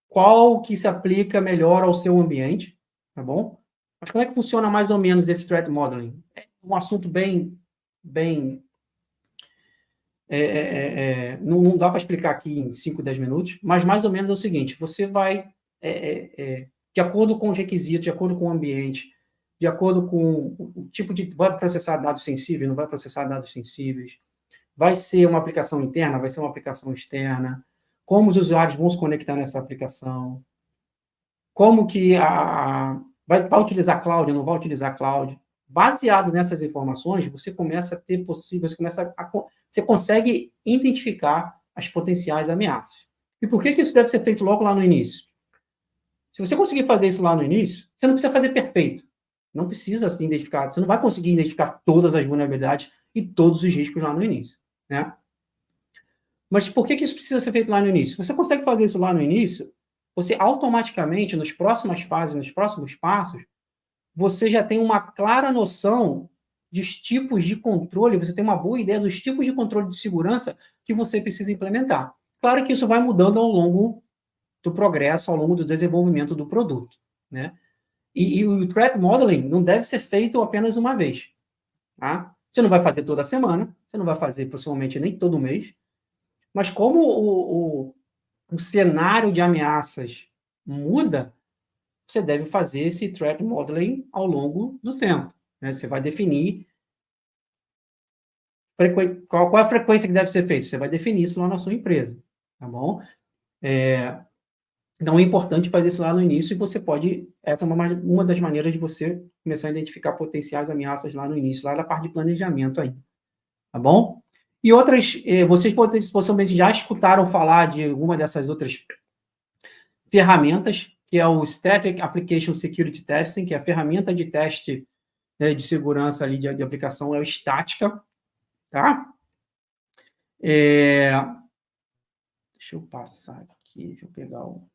qual que se aplica melhor ao seu ambiente, tá bom? Mas como é que funciona mais ou menos esse threat modeling? É um assunto bem não dá para explicar aqui em 5, 10 minutos, mas mais ou menos é o seguinte, você vai, de acordo com os requisitos, de acordo com o ambiente, de acordo com o tipo de... Vai processar dados sensíveis, não vai processar dados sensíveis, vai ser uma aplicação interna, vai ser uma aplicação externa, como os usuários vão se conectar nessa aplicação, como que vai utilizar cloud, não vai utilizar cloud. Baseado nessas informações, você começa a ter você consegue identificar as potenciais ameaças. E por que isso deve ser feito logo lá no início? Se você conseguir fazer isso lá no início, você não precisa fazer perfeito. Não precisa se identificar, você não vai conseguir identificar todas as vulnerabilidades e todos os riscos lá no início, né? Mas por que isso precisa ser feito lá no início? Se você consegue fazer isso lá no início, você automaticamente, nas próximas fases, nos próximos passos, você já tem uma clara noção dos tipos de controle, você tem uma boa ideia dos tipos de controle de segurança que você precisa implementar. Claro que isso vai mudando ao longo do progresso, ao longo do desenvolvimento do produto, né? E o threat modeling não deve ser feito apenas uma vez, tá? Você não vai fazer toda semana, você não vai fazer possivelmente nem todo mês, mas como o cenário de ameaças muda, você deve fazer esse threat modeling ao longo do tempo, né? Você vai definir qual a frequência que deve ser feito, você vai definir isso lá na sua empresa, tá bom? Então, é importante fazer isso lá no início e você pode... Essa é uma das maneiras de você começar a identificar potenciais ameaças lá no início, lá na parte de planejamento aí, tá bom? E outras... Vocês possivelmente já escutaram falar de alguma dessas outras ferramentas, que é o Static Application Security Testing, que é a ferramenta de teste, né, de segurança ali de aplicação, é o estática, tá? Deixa eu passar aqui, deixa eu pegar o...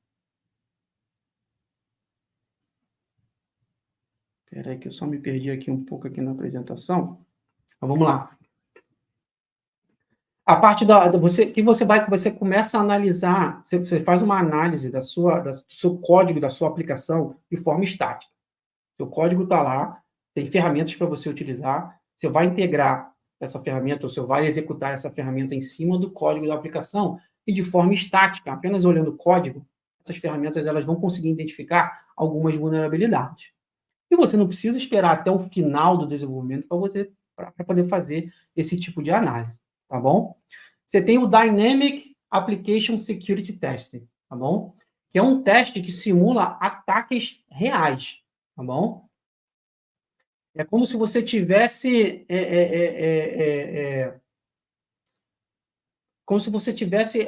Espera aí que eu só me perdi aqui um pouco aqui na apresentação. Então, vamos lá. A parte você começa a analisar, você faz uma análise do seu código, da sua aplicação, de forma estática. Seu código está lá, tem ferramentas para você utilizar, você vai integrar essa ferramenta, ou você vai executar essa ferramenta em cima do código da aplicação, e de forma estática, apenas olhando o código, essas ferramentas elas vão conseguir identificar algumas vulnerabilidades. E você não precisa esperar até o final do desenvolvimento para poder fazer esse tipo de análise, tá bom? Você tem o Dynamic Application Security Testing, tá bom? Que é um teste que simula ataques reais, tá bom? É como se você tivesse... como se você tivesse...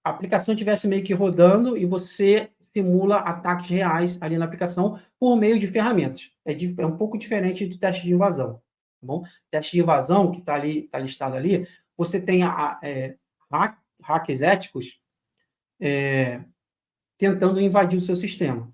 a aplicação tivesse meio que rodando e você simula ataques reais ali na aplicação por meio de ferramentas. É um pouco diferente do teste de invasão, tá bom? Teste de invasão, que está ali, está listado ali, você tem hackers éticos tentando invadir o seu sistema,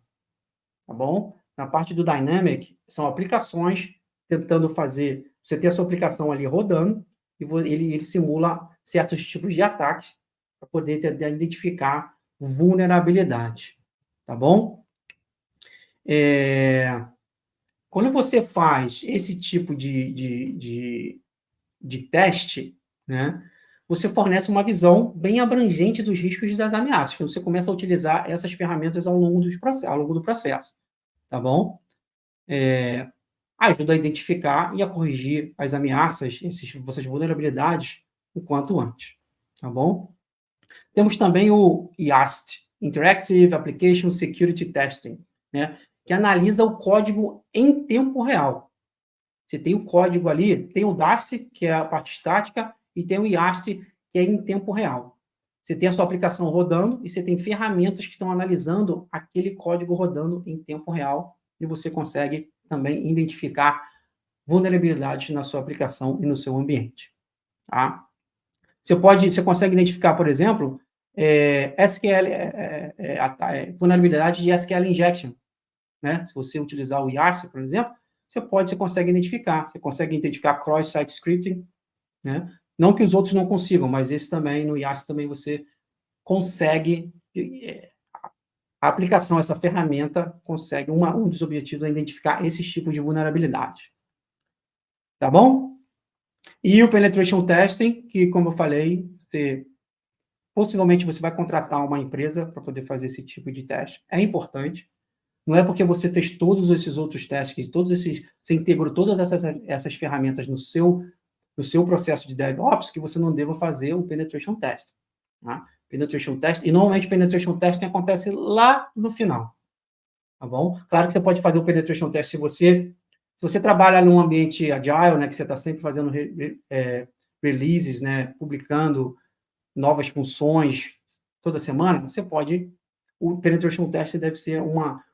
tá bom? Na parte do Dynamic, são aplicações tentando fazer... Você tem a sua aplicação ali rodando, e ele simula certos tipos de ataques para poder identificar vulnerabilidades, tá bom? Quando você faz esse tipo de teste, né, você fornece uma visão bem abrangente dos riscos e das ameaças, quando você começa a utilizar essas ferramentas ao longo do processo, tá bom? Ajuda a identificar e a corrigir as ameaças, essas vulnerabilidades, o quanto antes, tá bom? Temos também o IAST, Interactive Application Security Testing, né, que analisa o código em tempo real. Você tem o código ali, tem o DAST, que é a parte estática, e tem o IAST, que é em tempo real. Você tem a sua aplicação rodando e você tem ferramentas que estão analisando aquele código rodando em tempo real e você consegue também identificar vulnerabilidades na sua aplicação e no seu ambiente, tá? Você consegue identificar, por exemplo, vulnerabilidade de SQL injection, né? Se você utilizar o YARS, por exemplo, você consegue identificar cross-site scripting, né? Não que os outros não consigam, mas esse também, no YARS também você consegue, a aplicação, essa ferramenta, consegue, um dos objetivos é identificar esses tipos de vulnerabilidades. Tá bom? E o penetration testing, que, como eu falei, possivelmente você vai contratar uma empresa para poder fazer esse tipo de teste. É importante. Não é porque você fez todos esses outros testes, você integrou todas essas ferramentas no seu processo de DevOps, que você não deva fazer o penetration test. Tá? Penetration test, e normalmente o penetration testing acontece lá no final. Tá bom? Claro que você pode fazer o penetration test se você trabalha num ambiente agile, né, que você está sempre fazendo releases, né, publicando novas funções toda semana, você pode... O penetration test deve ser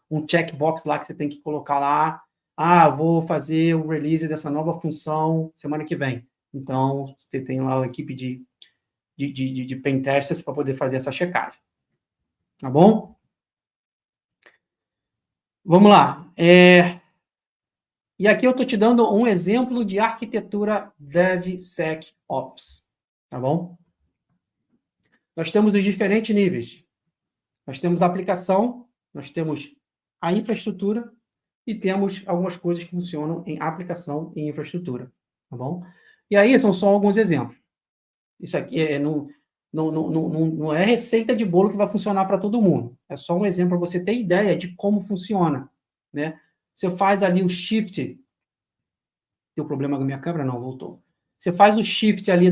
um checkbox lá que você tem que colocar lá, vou fazer o release dessa nova função semana que vem. Então, você tem lá a equipe de pen testers para poder fazer essa checagem. Tá bom? Vamos lá. E aqui eu estou te dando um exemplo de arquitetura DevSecOps, tá bom? Nós temos os diferentes níveis. Nós temos a aplicação, nós temos a infraestrutura e temos algumas coisas que funcionam em aplicação e infraestrutura, tá bom? E aí são só alguns exemplos. Isso aqui não é receita de bolo que vai funcionar para todo mundo. É só um exemplo para você ter ideia de como funciona, né? Você faz ali o shift. Deu problema com a minha câmera? Não, voltou. Você faz o shift ali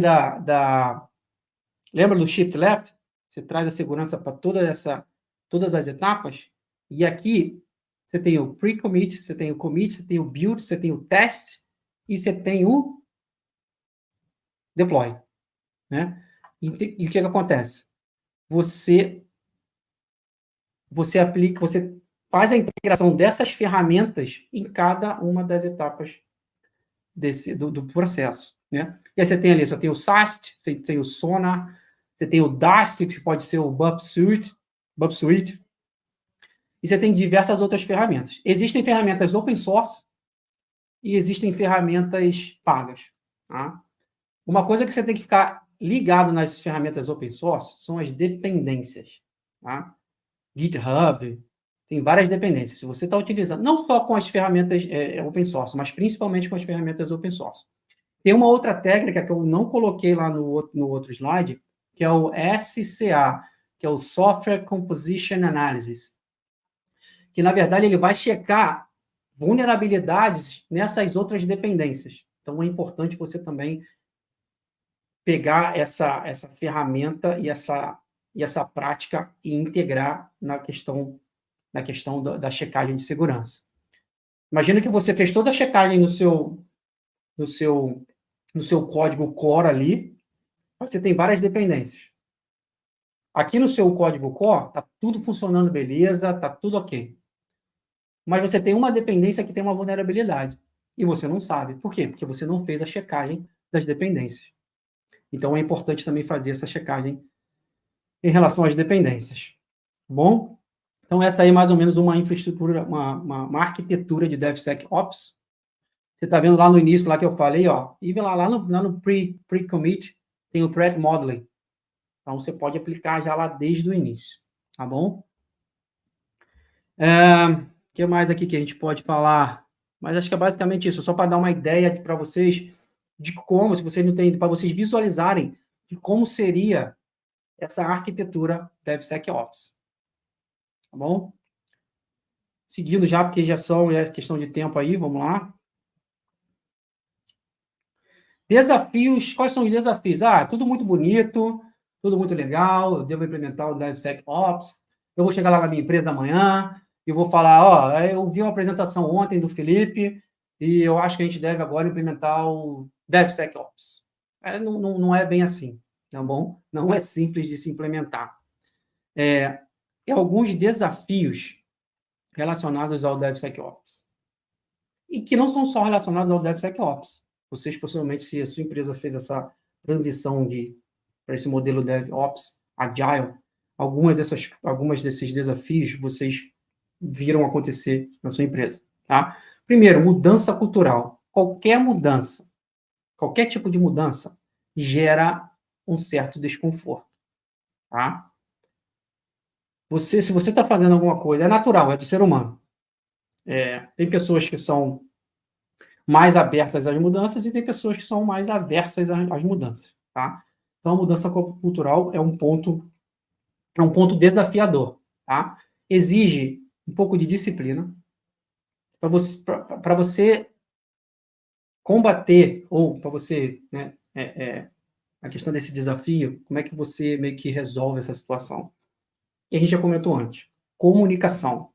lembra do shift left? Você traz a segurança para todas as etapas. E aqui você tem o pre-commit, você tem o commit, você tem o build, você tem o test e você tem o deploy, né? E o que acontece? Você aplica, você faz a integração dessas ferramentas em cada uma das etapas do processo, né? E aí você tem ali, você tem o SAST, você tem o Sonar, você tem o DAST, que pode ser o Bub Suite, e você tem diversas outras ferramentas. Existem ferramentas open source e existem ferramentas pagas, tá? Uma coisa que você tem que ficar ligado nas ferramentas open source são as dependências, tá? GitHub, tem várias dependências. Se você está utilizando, não só com as ferramentas open source, mas principalmente com as ferramentas open source. Tem uma outra técnica que eu não coloquei lá no outro slide, que é o SCA, que é o Software Composition Analysis, que, na verdade, ele vai checar vulnerabilidades nessas outras dependências. Então, é importante você também pegar essa ferramenta e essa prática e integrar na questão da checagem de segurança. Imagina que você fez toda a checagem no seu código core ali, você tem várias dependências. Aqui no seu código core, está tudo funcionando beleza, está tudo ok. Mas você tem uma dependência que tem uma vulnerabilidade. E você não sabe. Por quê? Porque você não fez a checagem das dependências. Então, é importante também fazer essa checagem em relação às dependências. Bom? Então, essa aí é mais ou menos uma infraestrutura, uma arquitetura de DevSecOps. Você está vendo lá no início, lá que eu falei, ó, e lá no pre-commit, tem o Threat Modeling. Então, você pode aplicar já lá desde o início, tá bom? O que mais aqui que a gente pode falar? Mas acho que é basicamente isso, só para dar uma ideia para vocês de como, se vocês não têm, para vocês visualizarem de como seria essa arquitetura DevSecOps. Tá bom? Seguindo já, porque já é questão de tempo aí, vamos lá. Desafios, quais são os desafios? Tudo muito bonito, tudo muito legal, eu devo implementar o DevSecOps, eu vou chegar lá na minha empresa amanhã e vou falar, eu vi uma apresentação ontem do Felipe e eu acho que a gente deve agora implementar o DevSecOps. Não é bem assim, tá bom? Não é simples de se implementar. Tem alguns desafios relacionados ao DevSecOps. E que não são só relacionados ao DevSecOps. Vocês, possivelmente, se a sua empresa fez essa transição para esse modelo DevOps Agile, algumas desses desafios vocês viram acontecer na sua empresa. Tá? Primeiro, mudança cultural. Qualquer tipo de mudança, gera um certo desconforto. Tá? Se você está fazendo alguma coisa, é natural, é do ser humano. Tem pessoas que são mais abertas às mudanças e tem pessoas que são mais aversas às mudanças, tá? Então, a mudança cultural é um ponto desafiador, tá? Exige um pouco de disciplina para você combater ou para você, né, a questão desse desafio, como é que você meio que resolve essa situação? E a gente já comentou antes, comunicação.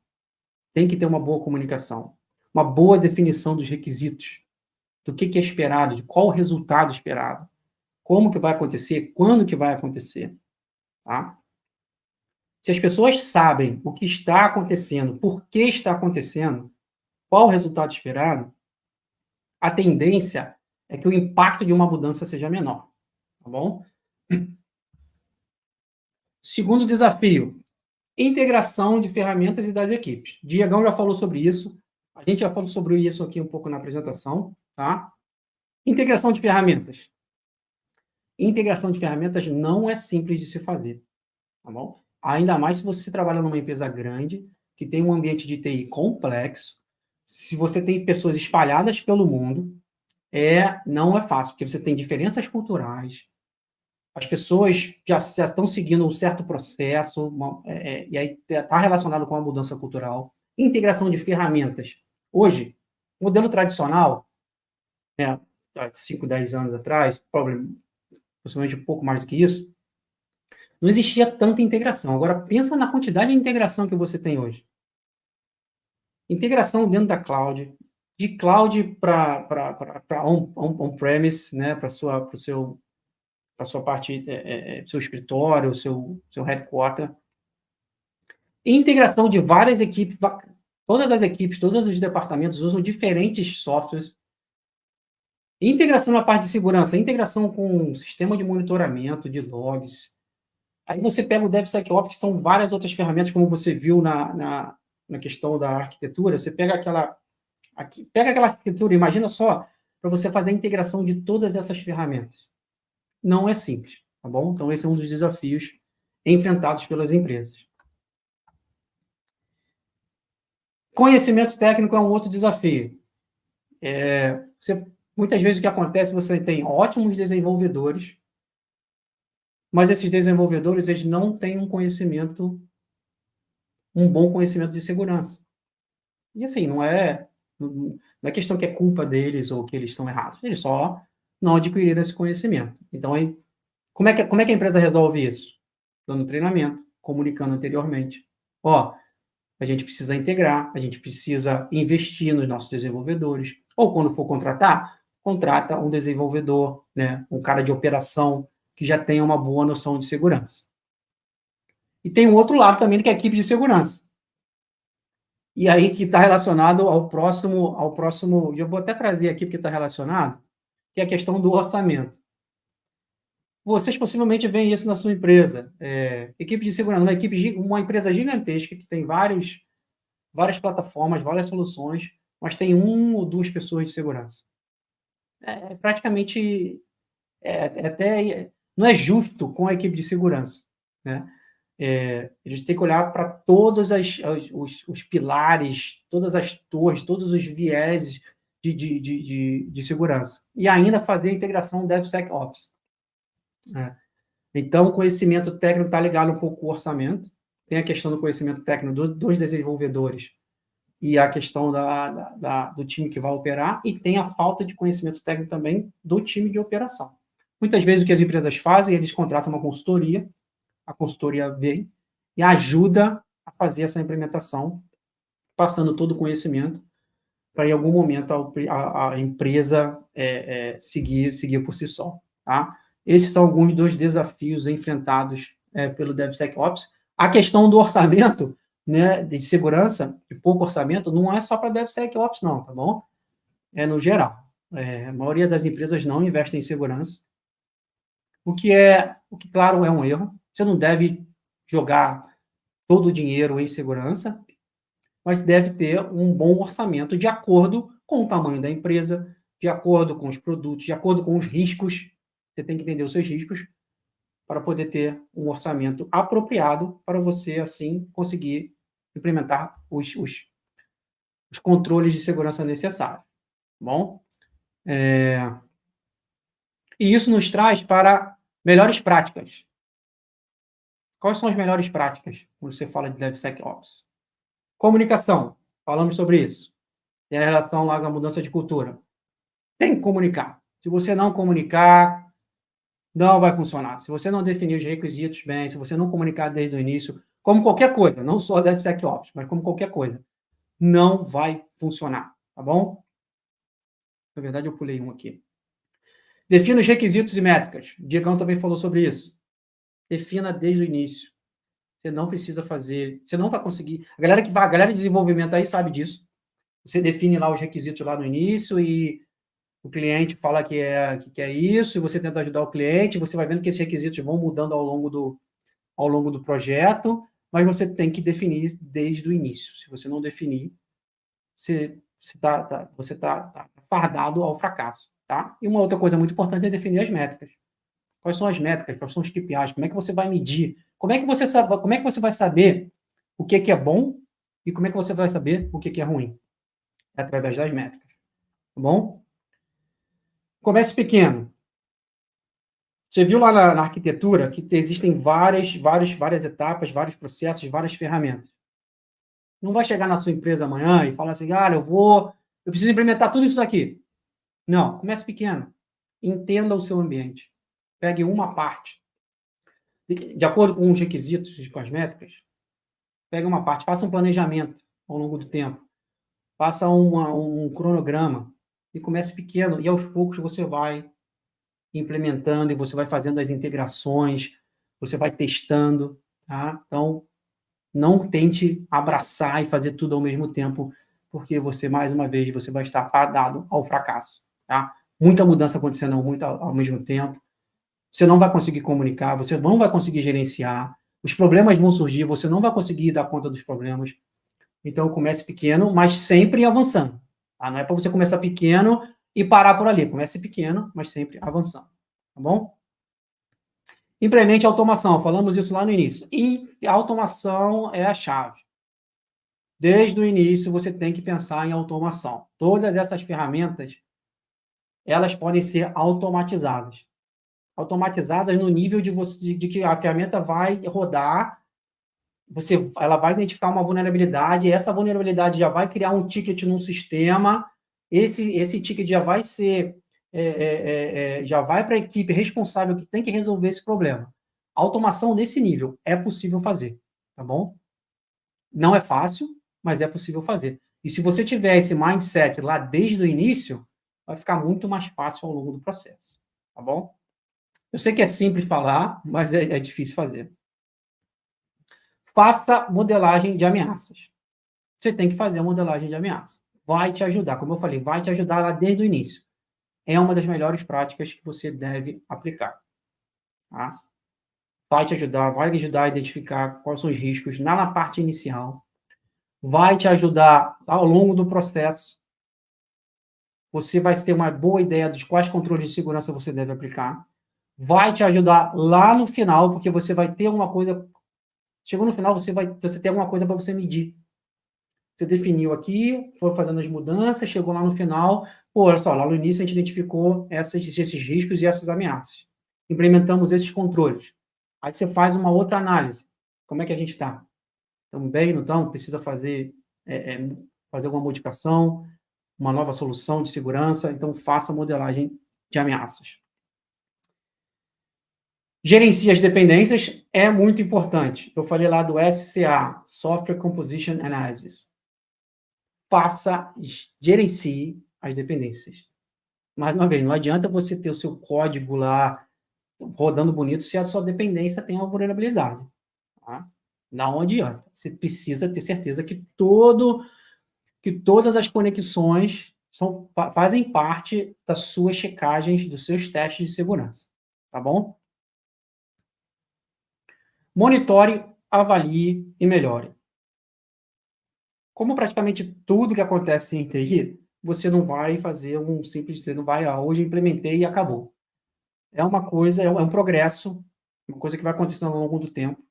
Tem que ter uma boa comunicação, uma boa definição dos requisitos, do que é esperado, de qual o resultado esperado, como que vai acontecer, quando que vai acontecer, tá? Se as pessoas sabem o que está acontecendo, por que está acontecendo, qual o resultado esperado, a tendência é que o impacto de uma mudança seja menor, tá bom? Segundo desafio, Integração de ferramentas e das equipes. Diegão já falou sobre isso. A gente já falou sobre isso aqui um pouco na apresentação, tá? Integração de ferramentas. Integração de ferramentas não é simples de se fazer, tá bom? Ainda mais se você trabalha numa empresa grande, que tem um ambiente de TI complexo, se você tem pessoas espalhadas pelo mundo, não é fácil, porque você tem diferenças culturais, as pessoas já estão seguindo um certo processo, e aí está relacionado com a mudança cultural. Integração de ferramentas. Hoje, modelo tradicional, há 5, 10 anos atrás, possivelmente um pouco mais do que isso, não existia tanta integração. Agora, pensa na quantidade de integração que você tem hoje. Integração dentro da cloud, de cloud para on-premise, né, para a sua parte, seu escritório, seu headquarter. Integração de várias equipes, todas as equipes, todos os departamentos usam diferentes softwares. Integração na parte de segurança, integração com o sistema de monitoramento, de logs. Aí você pega o DevSecOps, que são várias outras ferramentas, como você viu na questão da arquitetura. Você pega aquela arquitetura, imagina só, para você fazer a integração de todas essas ferramentas. Não é simples, tá bom? Então, esse é um dos desafios enfrentados pelas empresas. Conhecimento técnico é um outro desafio. Muitas vezes o que acontece, você tem ótimos desenvolvedores, mas esses desenvolvedores eles não têm um bom conhecimento de segurança. E assim, não é questão que é culpa deles ou que eles estão errados. Eles só não adquiriram esse conhecimento. Então, aí, como é que a empresa resolve isso? Dando treinamento, comunicando anteriormente. A gente precisa integrar, a gente precisa investir nos nossos desenvolvedores. Ou quando for contratar, contrata um desenvolvedor, né, um cara de operação que já tenha uma boa noção de segurança. E tem um outro lado também, que é a equipe de segurança. E aí que está relacionado ao próximo, e eu vou até trazer aqui porque está relacionado, que é a questão do orçamento. Vocês possivelmente veem isso na sua empresa. Equipe de segurança, uma empresa gigantesca que tem várias plataformas, várias soluções, mas tem 1 ou 2 pessoas de segurança. Praticamente, até não é justo com a equipe de segurança, né? A gente tem que olhar para todos os pilares, todas as torres, todos os vieses de segurança. E ainda fazer a integração DevSecOps. Então, o conhecimento técnico está ligado um pouco com o orçamento. Tem a questão do conhecimento técnico dos desenvolvedores e a questão do time que vai operar, e tem a falta de conhecimento técnico também do time de operação. Muitas vezes o que as empresas fazem, eles contratam uma consultoria, a consultoria vem e ajuda a fazer essa implementação, passando todo o conhecimento, para em algum momento a empresa seguir por si só. Tá? Esses são alguns dos desafios enfrentados pelo DevSecOps. A questão do orçamento, né, de segurança, de pouco orçamento, não é só para DevSecOps, não, tá bom? É no geral. A maioria das empresas não investem em segurança, o que, claro, é um erro. Você não deve jogar todo o dinheiro em segurança, mas deve ter um bom orçamento de acordo com o tamanho da empresa, de acordo com os produtos, de acordo com os riscos. Você tem que entender os seus riscos para poder ter um orçamento apropriado para você, assim, conseguir implementar os controles de segurança necessários. Bom? E isso nos traz para melhores práticas. Quais são as melhores práticas quando você fala de DevSecOps? Comunicação. Falamos sobre isso. Tem a relação lá da mudança de cultura. Tem que comunicar. Se você não comunicar, não vai funcionar. Se você não definir os requisitos bem, se você não comunicar desde o início, como qualquer coisa, não só DevSecOps, mas como qualquer coisa, não vai funcionar, tá bom? Na verdade, eu pulei um aqui. Defina os requisitos e métricas. O Diegão também falou sobre isso. Defina desde o início. Você não precisa fazer, você não vai conseguir. A galera de desenvolvimento aí sabe disso. Você define lá os requisitos lá no início e o cliente fala que é isso, e você tenta ajudar o cliente, você vai vendo que esses requisitos vão mudando ao longo do projeto, mas você tem que definir desde o início. Se você não definir, você está fardado ao fracasso, tá? E uma outra coisa muito importante é definir as métricas. Quais são as métricas? Quais são os KPIs? Como é que você vai medir? Como é que você vai saber o que é bom e como é que você vai saber o que é ruim? É através das métricas, tá bom? Comece pequeno. Você viu lá na arquitetura que existem várias etapas, vários processos, várias ferramentas. Não vai chegar na sua empresa amanhã e falar assim, eu preciso implementar tudo isso daqui. Não, comece pequeno. Entenda o seu ambiente. Pegue uma parte. De acordo com os requisitos, com as métricas, pegue uma parte, faça um planejamento ao longo do tempo. Faça um cronograma e comece pequeno. E aos poucos você vai implementando e você vai fazendo as integrações, você vai testando, tá? Então, não tente abraçar e fazer tudo ao mesmo tempo, porque você, mais uma vez, você vai estar fadado ao fracasso, tá? Muita mudança acontecendo muito ao mesmo tempo. Você não vai conseguir comunicar, você não vai conseguir gerenciar, os problemas vão surgir, você não vai conseguir dar conta dos problemas. Então, comece pequeno, mas sempre avançando. Tá? Não é para você começar pequeno e parar por ali. Comece pequeno, mas sempre avançando. Tá bom? Implemente automação. Falamos isso lá no início. E a automação é a chave. Desde o início, você tem que pensar em automação. Todas essas ferramentas, elas podem ser automatizadas. Automatizadas no nível de que a ferramenta vai rodar, ela vai identificar uma vulnerabilidade, essa vulnerabilidade já vai criar um ticket num sistema, esse ticket já vai ser, já vai para a equipe responsável que tem que resolver esse problema. Automação nesse nível é possível fazer, tá bom? Não é fácil, mas é possível fazer. E se você tiver esse mindset lá desde o início, vai ficar muito mais fácil ao longo do processo, tá bom? Eu sei que é simples falar, mas é difícil fazer. Faça modelagem de ameaças. Você tem que fazer a modelagem de ameaça. Vai te ajudar, como eu falei, vai te ajudar lá desde o início. É uma das melhores práticas que você deve aplicar. Tá? Vai te ajudar, vai ajudar a identificar quais são os riscos na parte inicial. Vai te ajudar ao longo do processo. Você vai ter uma boa ideia dos quais controles de segurança você deve aplicar. Vai te ajudar lá no final, porque você vai ter uma coisa. Chegou no final, você tem alguma coisa para você medir. Você definiu aqui, foi fazendo as mudanças, chegou lá no final, olha só, lá no início a gente identificou esses riscos e essas ameaças. Implementamos esses controles. Aí você faz uma outra análise. Como é que a gente está? Estamos bem, não estamos? Precisa fazer alguma modificação, uma nova solução de segurança, então faça a modelagem de ameaças. Gerencie as dependências, é muito importante. Eu falei lá do SCA, Software Composition Analysis. Gerencie as dependências. Mais uma vez, não adianta você ter o seu código lá rodando bonito se a sua dependência tem uma vulnerabilidade. Tá? Não adianta. Você precisa ter certeza que todas as conexões fazem parte das suas checagens, dos seus testes de segurança. Tá bom? Monitore, avalie e melhore. Como praticamente tudo que acontece em TI, você não vai fazer você não vai, hoje implementei e acabou. É uma coisa, é um progresso, uma coisa que vai acontecendo ao longo do tempo.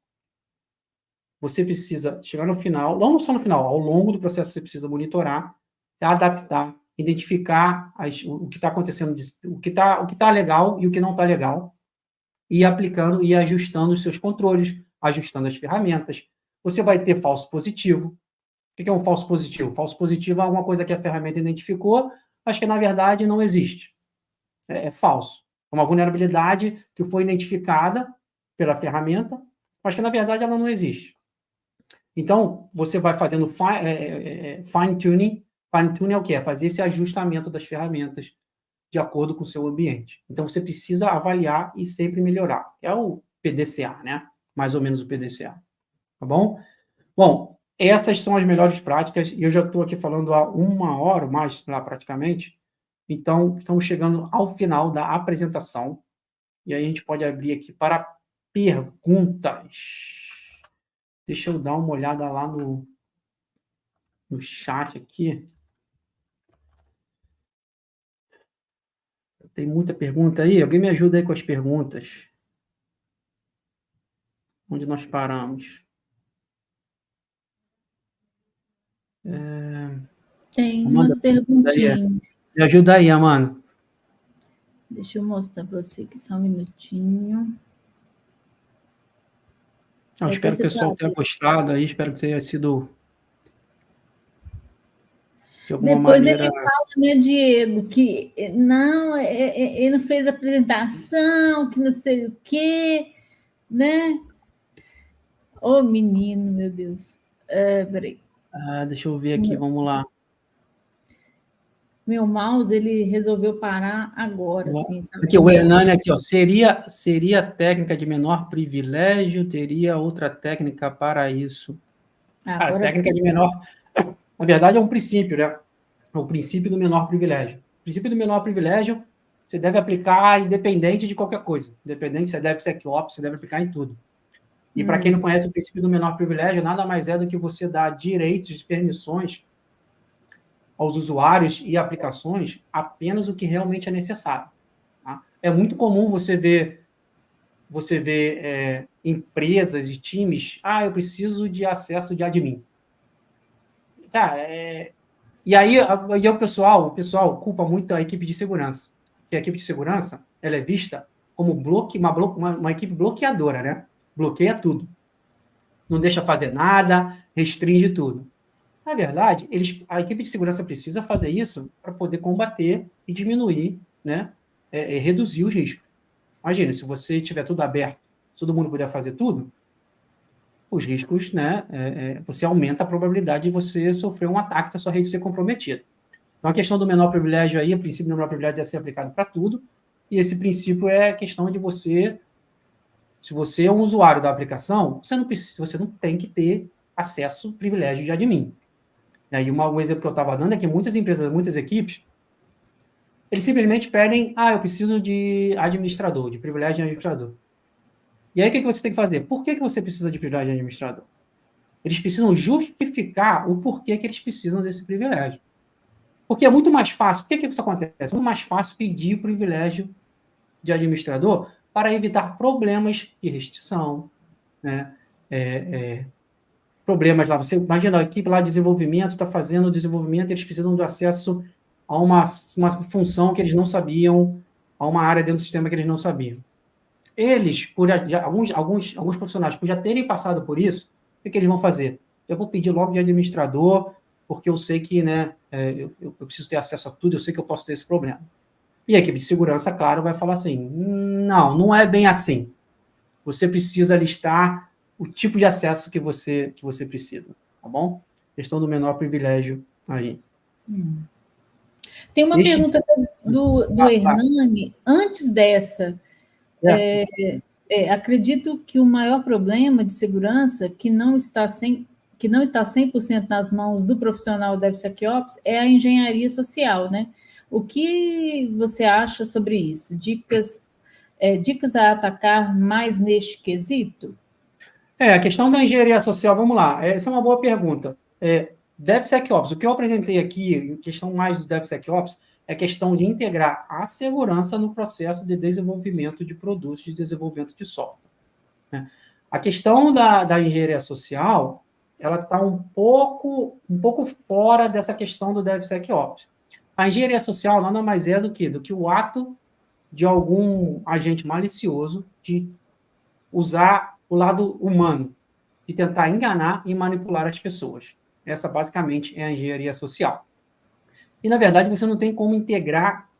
Você precisa chegar no final, não só no final, ao longo do processo você precisa monitorar, adaptar, identificar o que está acontecendo, o que tá legal e o que não está legal, e aplicando e ajustando os seus controles, ajustando as ferramentas. Você vai ter falso positivo. O que é um falso positivo? Falso positivo é alguma coisa que a ferramenta identificou, mas que, na verdade, não existe. É falso. É uma vulnerabilidade que foi identificada pela ferramenta, mas que, na verdade, ela não existe. Então, você vai fazendo fine-tuning. Fine-tuning é o quê? É fazer esse ajustamento das ferramentas de acordo com o seu ambiente. Então, você precisa avaliar e sempre melhorar. É o PDCA, né? Mais ou menos o PDCA. Tá bom? Bom, essas são as melhores práticas, e eu já estou aqui falando há 1 hora, mais lá praticamente, então estamos chegando ao final da apresentação, e aí a gente pode abrir aqui para perguntas. Deixa eu dar uma olhada lá no chat aqui. Tem muita pergunta aí. Alguém me ajuda aí com as perguntas. Onde nós paramos? Tem Amanda, umas perguntinhas. me ajuda aí, Amanda. Deixa eu mostrar para você aqui, só um minutinho. Espero que o pessoal tenha gostado aí, espero que tenha sido de alguma Depois maneira... ele fala, né, Diego, que não, ele não fez apresentação, que não sei o quê, né? Ô, menino, meu Deus. Peraí. Deixa eu ver aqui, vamos lá. Meu mouse, ele resolveu parar agora, assim, sabe? Aqui, o Hernani aqui, ó, seria técnica de menor privilégio, teria outra técnica para isso. A técnica de menor, na verdade, é um princípio, né? É o princípio do menor privilégio. O princípio do menor privilégio você deve aplicar independente de qualquer coisa. Independente, você deve SecOps, você deve aplicar em tudo. E para quem não conhece o princípio do menor privilégio, nada mais é do que você dar direitos e permissões aos usuários e aplicações apenas o que realmente é necessário. Tá? É muito comum você ver empresas e times, eu preciso de acesso de admin. Cara, e aí o pessoal culpa muito a equipe de segurança. Porque a equipe de segurança, ela é vista como uma equipe bloqueadora, né? Bloqueia tudo. Não deixa fazer nada, restringe tudo. Na verdade, a equipe de segurança precisa fazer isso para poder combater e diminuir, né? Reduzir os riscos. Imagina, se você tiver tudo aberto, todo mundo puder fazer tudo, os riscos, né? Você aumenta a probabilidade de você sofrer um ataque se a sua rede ser comprometida. Então, a questão do menor privilégio aí, o princípio do menor privilégio deve ser aplicado para tudo, e esse princípio é a questão de você, se você é um usuário da aplicação, você não tem que ter acesso privilégio de admin. E um exemplo que eu estava dando é que muitas empresas, muitas equipes, eles simplesmente pedem, eu preciso de administrador, de privilégio de administrador. E aí, o que você tem que fazer? Por que você precisa de privilégio de administrador? Eles precisam justificar o porquê que eles precisam desse privilégio. Porque é muito mais fácil. Por que isso acontece? É muito mais fácil pedir o privilégio de administrador para evitar problemas de restrição, né? Problemas lá. Você imagina a equipe lá de desenvolvimento está fazendo o desenvolvimento, eles precisam do acesso a uma função que eles não sabiam, a uma área dentro do sistema que eles não sabiam. Eles, alguns profissionais, por já terem passado por isso, o que eles vão fazer? Eu vou pedir logo de administrador, porque eu sei que, né, eu preciso ter acesso a tudo, eu sei que eu posso ter esse problema. E a equipe de segurança, claro, vai falar assim, não é bem assim. Você precisa listar o tipo de acesso que você precisa, tá bom? Questão do menor privilégio aí. Tem uma pergunta do Hernani, antes dessa. Acredito que o maior problema de segurança que não está 100% nas mãos do profissional DevSecOps é a engenharia social, né? O que você acha sobre isso? Dicas a atacar mais neste quesito? A questão da engenharia social, vamos lá, essa é uma boa pergunta. DevSecOps, o que eu apresentei aqui, a questão mais do DevSecOps, é a questão de integrar a segurança no processo de desenvolvimento de produtos, de desenvolvimento de software. Né? A questão da engenharia social, ela está um pouco fora dessa questão do DevSecOps. A engenharia social nada mais é do que o ato de algum agente malicioso de usar o lado humano, de tentar enganar e manipular as pessoas. Essa, basicamente, é a engenharia social. E, na verdade, você não tem como integrar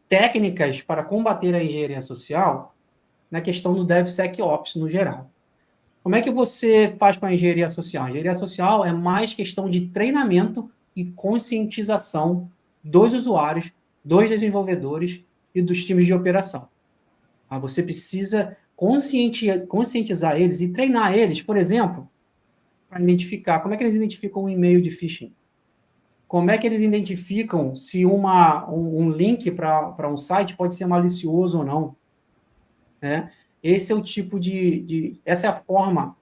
técnicas para combater a engenharia social na questão do DevSecOps no geral. Como é que você faz com a engenharia social? A engenharia social é mais questão de treinamento e conscientização dos usuários, dos desenvolvedores e dos times de operação. Você precisa conscientizar eles e treinar eles, por exemplo, para identificar como é que eles identificam um e-mail de phishing. Como é que eles identificam se um link para um site pode ser malicioso ou não. Né? Esse é o tipo essa é a forma,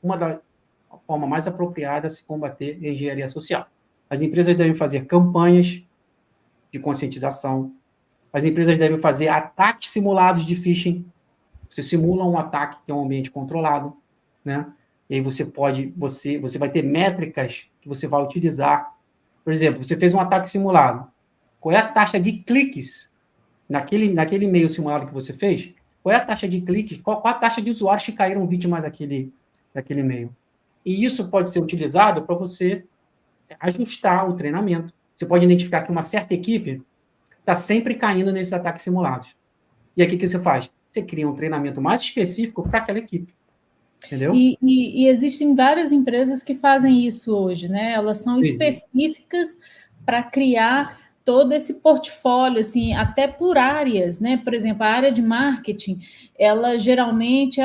a forma mais apropriada a se combater a engenharia social. As empresas devem fazer campanhas de conscientização, as empresas devem fazer ataques simulados de phishing. Você simula um ataque que é um ambiente controlado, né? E aí você vai ter métricas que você vai utilizar. Por exemplo, você fez um ataque simulado. Qual é a taxa de cliques naquele e-mail simulado que você fez? Qual é a taxa de cliques? Qual a taxa de usuários que caíram vítimas daquele e-mail? E isso pode ser utilizado para você ajustar o treinamento. Você pode identificar que uma certa equipe está sempre caindo nesses ataques simulados. E aí, o que você faz? Você cria um treinamento mais específico para aquela equipe. Entendeu? E existem várias empresas que fazem isso hoje, né? Elas são específicas para criar todo esse portfólio, assim, até por áreas, né? Por exemplo, a área de marketing, ela geralmente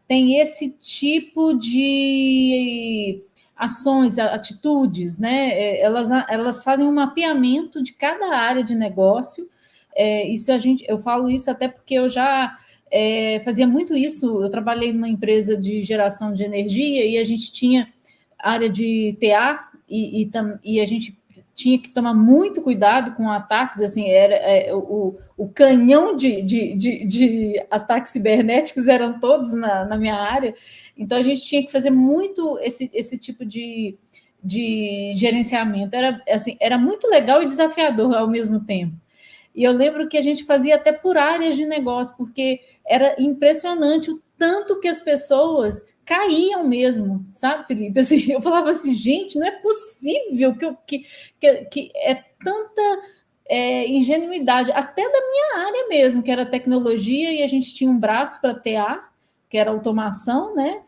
tem esse tipo de ações, atitudes, né? Elas fazem um mapeamento de cada área de negócio. Eu falo isso até porque eu já fazia muito isso. Eu trabalhei numa empresa de geração de energia e a gente tinha área de TA e a gente tinha que tomar muito cuidado com ataques, assim, o canhão de ataques cibernéticos eram todos na minha área, então a gente tinha que fazer muito esse tipo de gerenciamento. Era muito legal e desafiador ao mesmo tempo. E eu lembro que a gente fazia até por áreas de negócio, porque era impressionante o tanto que as pessoas caíam mesmo, sabe, Felipe? Assim, eu falava assim, gente, não é possível que é tanta ingenuidade, até da minha área mesmo, que era tecnologia, e a gente tinha um braço para TA, que era automação, né?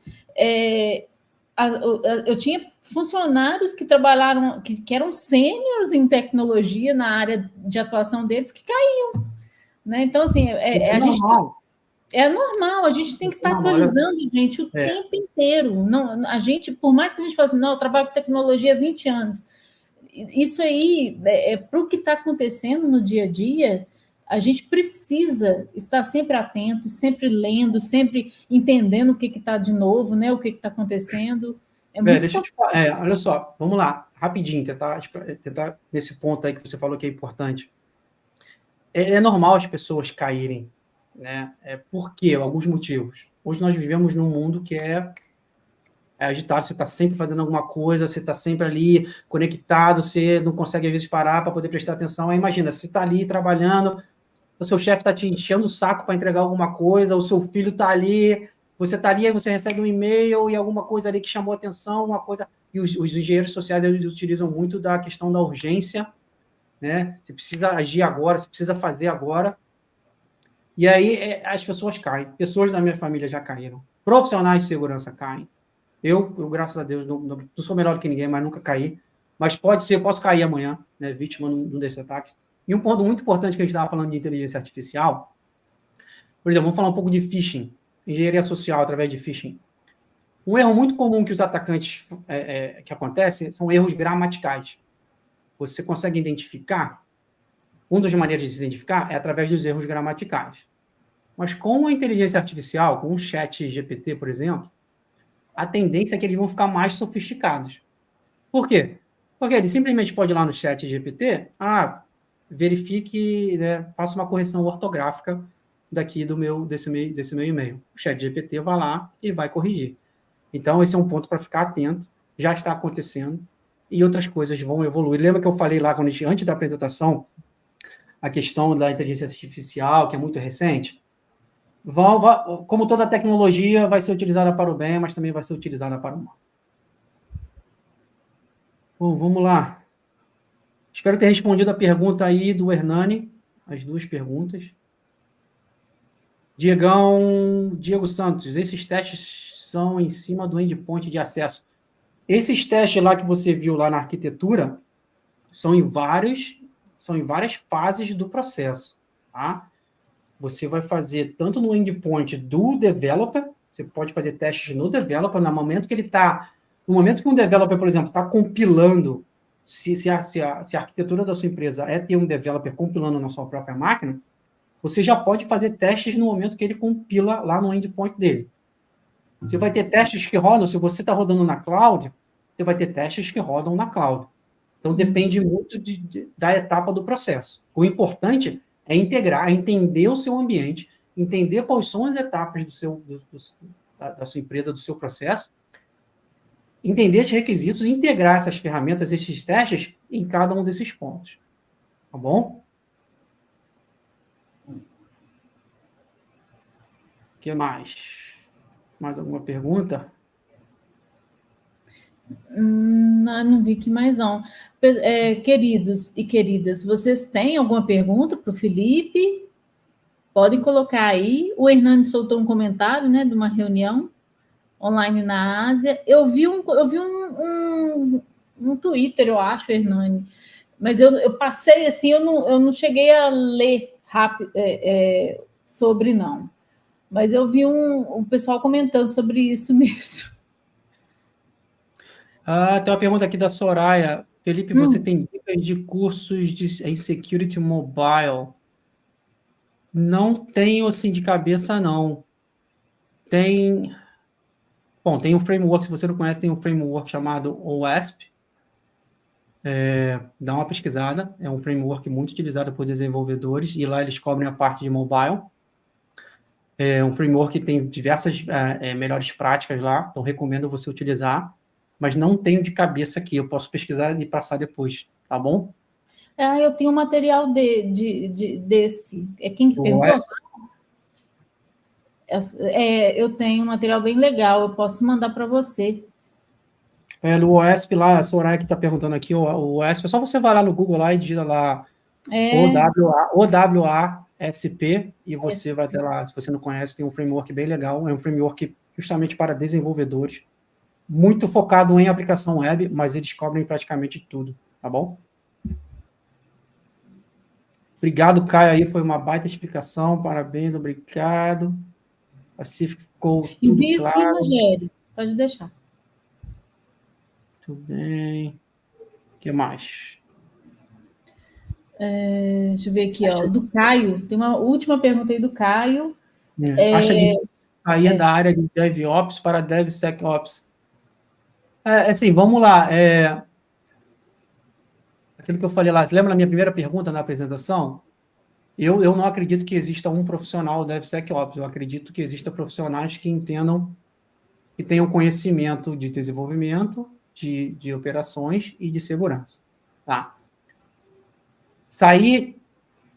Eu tinha funcionários que trabalharam, que eram sêniores em tecnologia na área de atuação deles, que caíam, né? Então, assim, a gente é normal, a gente tem que estar atualizando, gente, o tempo inteiro. Não, a gente, por mais que a gente fale assim, não, eu trabalho com tecnologia há 20 anos, isso aí, para o que está acontecendo no dia a dia, a gente precisa estar sempre atento, sempre lendo, sempre entendendo o que está de novo, né? O que está acontecendo. Deixa eu te falar. Olha só, vamos lá, rapidinho, tentar nesse ponto aí que você falou que é importante. É normal as pessoas caírem, né? Por quê? Alguns motivos. Hoje nós vivemos num mundo que é agitado, você está sempre fazendo alguma coisa, você está sempre ali conectado, você não consegue às vezes parar para poder prestar atenção. Aí imagina, você está ali trabalhando, o seu chefe está te enchendo o saco para entregar alguma coisa, o seu filho está ali, você está ali, aí você recebe um e-mail e alguma coisa ali que chamou a atenção, uma coisa. E os engenheiros sociais eles utilizam muito da questão da urgência, né? Você precisa agir agora, você precisa fazer agora. E aí as pessoas caem. Pessoas da minha família já caíram. Profissionais de segurança caem. Eu graças a Deus, não sou melhor que ninguém, mas nunca caí. Mas posso cair amanhã, né, vítima num desses ataques. E um ponto muito importante que a gente estava falando de inteligência artificial, por exemplo, vamos falar um pouco de phishing, engenharia social através de phishing. Um erro muito comum que os atacantes que acontece são erros gramaticais. Você consegue identificar, uma das maneiras de se identificar é através dos erros gramaticais. Mas com a inteligência artificial, com o chat GPT, por exemplo, a tendência é que eles vão ficar mais sofisticados. Por quê? Porque ele simplesmente pode ir lá no chat GPT, verifique, né, faça uma correção ortográfica daqui desse meu e-mail. O chat GPT vai lá e vai corrigir. Então, esse é um ponto para ficar atento, já está acontecendo, e outras coisas vão evoluir. Lembra que eu falei lá, antes da apresentação, a questão da inteligência artificial, que é muito recente? Como toda tecnologia, vai ser utilizada para o bem, mas também vai ser utilizada para o mal. Bom, vamos lá. Espero ter respondido a pergunta aí do Hernani, as duas perguntas. Diego Santos, esses testes são em cima do endpoint de acesso. Esses testes lá que você viu lá na arquitetura são em várias fases do processo, tá? Você vai fazer tanto no endpoint do developer, você pode fazer testes no developer, no momento que um developer, por exemplo, está compilando, se a arquitetura da sua empresa é ter um developer compilando na sua própria máquina, você já pode fazer testes no momento que ele compila lá no endpoint dele. Você vai ter testes que rodam, se você está rodando na cloud, você vai ter testes que rodam na cloud. Então, depende muito da etapa do processo. O importante é integrar, é entender o seu ambiente, entender quais são as etapas da sua empresa, do seu processo, entender esses requisitos e integrar essas ferramentas, esses testes, em cada um desses pontos. Tá bom? O que mais? Mais alguma pergunta? Não vi que mais não. Queridos e queridas, vocês têm alguma pergunta para o Felipe? Podem colocar aí. O Hernani soltou um comentário, né, de uma reunião online na Ásia. Eu vi um Twitter, eu acho, Hernani, mas eu passei assim, eu não cheguei a ler rápido sobre, não. Mas eu vi um pessoal comentando sobre isso mesmo. Tem uma pergunta aqui da Soraya. Felipe, você tem dicas de cursos em Security Mobile? Não tenho, assim, de cabeça, não. Bom, tem um framework, se você não conhece, tem um framework chamado OWASP. Dá uma pesquisada. É um framework muito utilizado por desenvolvedores, e lá eles cobrem a parte de mobile. É um framework que tem diversas melhores práticas lá, então recomendo você utilizar, mas não tenho de cabeça aqui, eu posso pesquisar e passar depois, tá bom? Eu tenho um material desse. É quem que perguntou? Eu tenho um material bem legal, eu posso mandar para você. No OWASP lá, a Soraya que está perguntando aqui, o OWASP, é só você vai lá no Google lá e digita lá OWASP, e você vai ter lá, se você não conhece, tem um framework bem legal, é um framework justamente para desenvolvedores, muito focado em aplicação web, mas eles cobrem praticamente tudo, tá bom? Obrigado, Caio, aí foi uma baita explicação, parabéns, obrigado. Assim ficou tudo Envie claro. sim, Rogério, pode deixar. Tudo bem. O que mais? Deixa eu ver aqui, ó, do Caio, tem uma última pergunta aí do Caio. Acha de sair da área de DevOps para DevSecOps? Assim, vamos lá. Aquilo que eu falei lá, você lembra da minha primeira pergunta na apresentação? Eu não acredito que exista um profissional DevSecOps, eu acredito que exista profissionais que entendam, que tenham conhecimento de desenvolvimento, de operações e de segurança. Tá?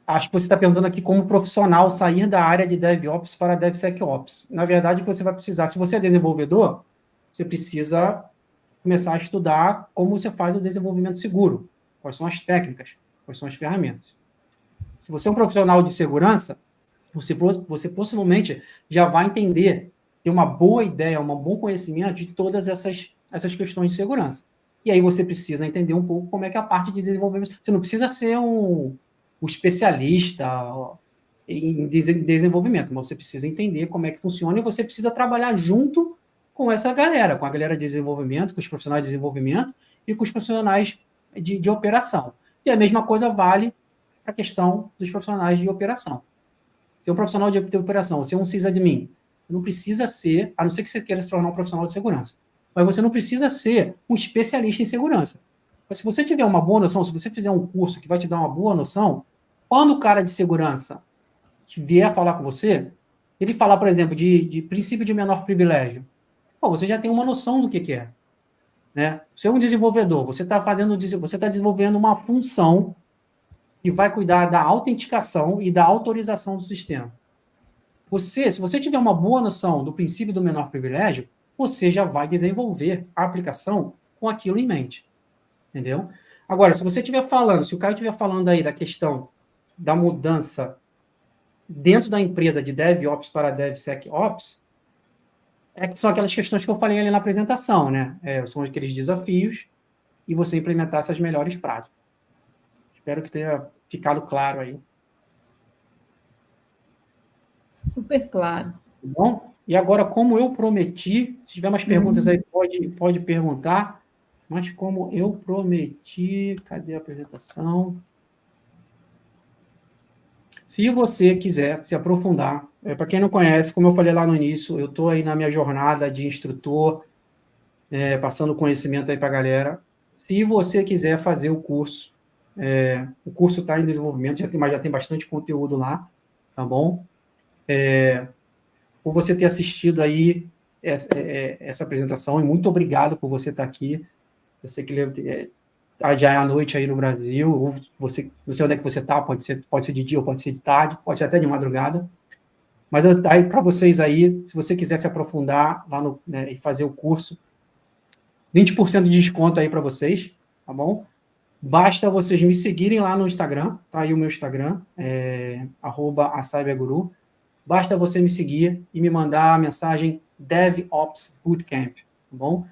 Acho que você está perguntando aqui como profissional sair da área de DevOps para DevSecOps. Na verdade, o que você vai precisar, se você é desenvolvedor, você precisa começar a estudar como você faz o desenvolvimento seguro, quais são as técnicas, quais são as ferramentas. Se você é um profissional de segurança, você possivelmente já vai entender, ter uma boa ideia, um bom conhecimento de todas essas questões de segurança. E aí você precisa entender um pouco como é que é a parte de desenvolvimento. Você não precisa ser um especialista em desenvolvimento, mas você precisa entender como é que funciona e você precisa trabalhar junto com essa galera, com a galera de desenvolvimento, com os profissionais de desenvolvimento e com os profissionais de operação. E a mesma coisa vale para a questão dos profissionais de operação. Ser um profissional de operação, ser um sysadmin, não precisa ser, a não ser que você queira se tornar um profissional de segurança, mas você não precisa ser um especialista em segurança. Mas se você tiver uma boa noção, se você fizer um curso que vai te dar uma boa noção, quando o cara de segurança vier falar com você, ele falar, por exemplo, de princípio de menor privilégio, você já tem uma noção do que é. Né? Você é um desenvolvedor, você está desenvolvendo uma função que vai cuidar da autenticação e da autorização do sistema. Se você tiver uma boa noção do princípio do menor privilégio, você já vai desenvolver a aplicação com aquilo em mente. Entendeu? Agora, se o Caio estiver falando aí da questão da mudança dentro da empresa de DevOps para DevSecOps, são aquelas questões que eu falei ali na apresentação, né? São aqueles desafios e você implementar essas melhores práticas. Espero que tenha ficado claro aí. Super claro. Tá bom? E agora, como eu prometi, se tiver mais perguntas aí, pode perguntar, mas como eu prometi, cadê a apresentação? Se você quiser se aprofundar, para quem não conhece, como eu falei lá no início, eu estou aí na minha jornada de instrutor, passando conhecimento aí para a galera. Se você quiser fazer o curso está em desenvolvimento, mas já tem bastante conteúdo lá, tá bom? Por você ter assistido aí essa apresentação, e muito obrigado por você estar aqui. Eu sei que já é à noite aí no Brasil, ou você, não sei onde é que você está, pode ser de dia ou pode ser de tarde, pode ser até de madrugada. Mas aí para vocês aí, se você quiser se aprofundar lá e fazer o curso, 20% de desconto aí para vocês, tá bom? Basta vocês me seguirem lá no Instagram, tá aí o meu Instagram, @asaibaguru. Basta você me seguir e me mandar a mensagem DevOps Bootcamp, tá bom?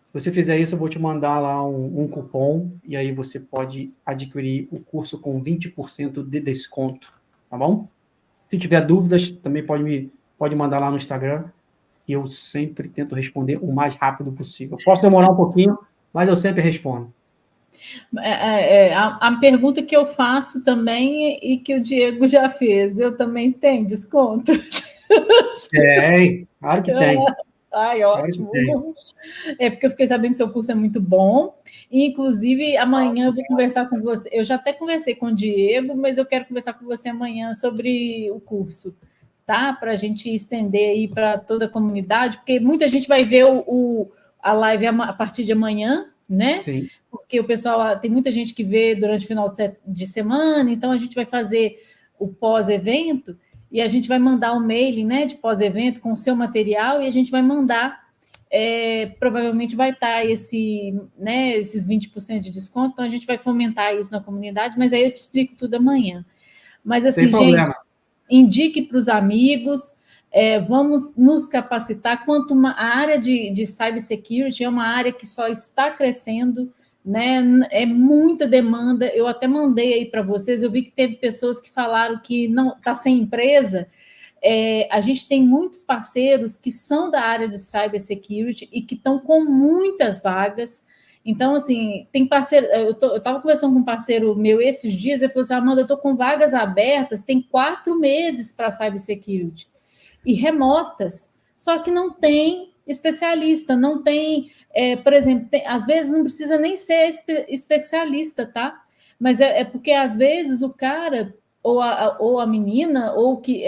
Se você fizer isso, eu vou te mandar lá um cupom, e aí você pode adquirir o curso com 20% de desconto, tá bom? Se tiver dúvidas, também pode mandar lá no Instagram, e eu sempre tento responder o mais rápido possível. Posso demorar um pouquinho, mas eu sempre respondo. A pergunta que eu faço também e que o Diego já fez, eu também tenho desconto? Tem, claro que tem. Ai, ótimo. Claro, porque eu fiquei sabendo que seu curso é muito bom. E, inclusive, amanhã eu vou conversar com você. Eu já até conversei com o Diego, mas eu quero conversar com você amanhã sobre o curso, tá? Para a gente estender aí para toda a comunidade, porque muita gente vai ver a live a partir de amanhã, né? Sim. Porque o pessoal, tem muita gente que vê durante o final de semana, então a gente vai fazer o pós-evento e a gente vai mandar um mail, né, de pós-evento com o seu material e a gente vai mandar, provavelmente vai estar esses 20% de desconto, então a gente vai fomentar isso na comunidade, mas aí eu te explico tudo amanhã. Mas assim, gente, indique para os amigos, vamos nos capacitar, a área de cybersecurity é uma área que só está crescendo, né? É muita demanda. Eu até mandei aí para vocês, eu vi que teve pessoas que falaram que não está sem empresa. A gente tem muitos parceiros que são da área de cybersecurity e que estão com muitas vagas. Então, assim, tem parceiro. Eu estava conversando com um parceiro meu esses dias, ele falou assim: Amanda, eu estou com vagas abertas, tem 4 meses para cybersecurity e remotas, só que não tem especialista, não tem. Por exemplo, às vezes não precisa nem ser especialista, tá? Mas é porque às vezes o cara ou a menina, ou que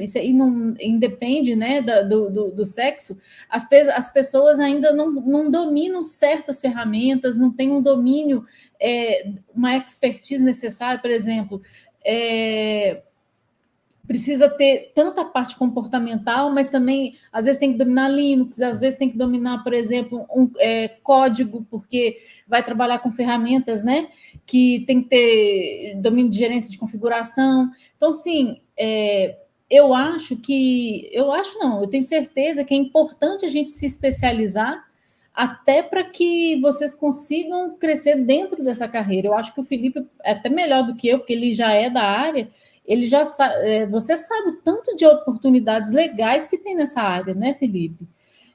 isso aí não independe, né, do sexo, as pessoas ainda não dominam certas ferramentas, não têm um domínio, uma expertise necessária, por exemplo, precisa ter tanta parte comportamental, mas também, às vezes, tem que dominar Linux, às vezes tem que dominar, por exemplo, código, porque vai trabalhar com ferramentas, né, que tem que ter domínio de gerência de configuração. Então, sim, eu tenho certeza que é importante a gente se especializar até para que vocês consigam crescer dentro dessa carreira. Eu acho que o Felipe é até melhor do que eu, porque ele já é da área, ele já sabe, você sabe o tanto de oportunidades legais que tem nessa área, né, Felipe?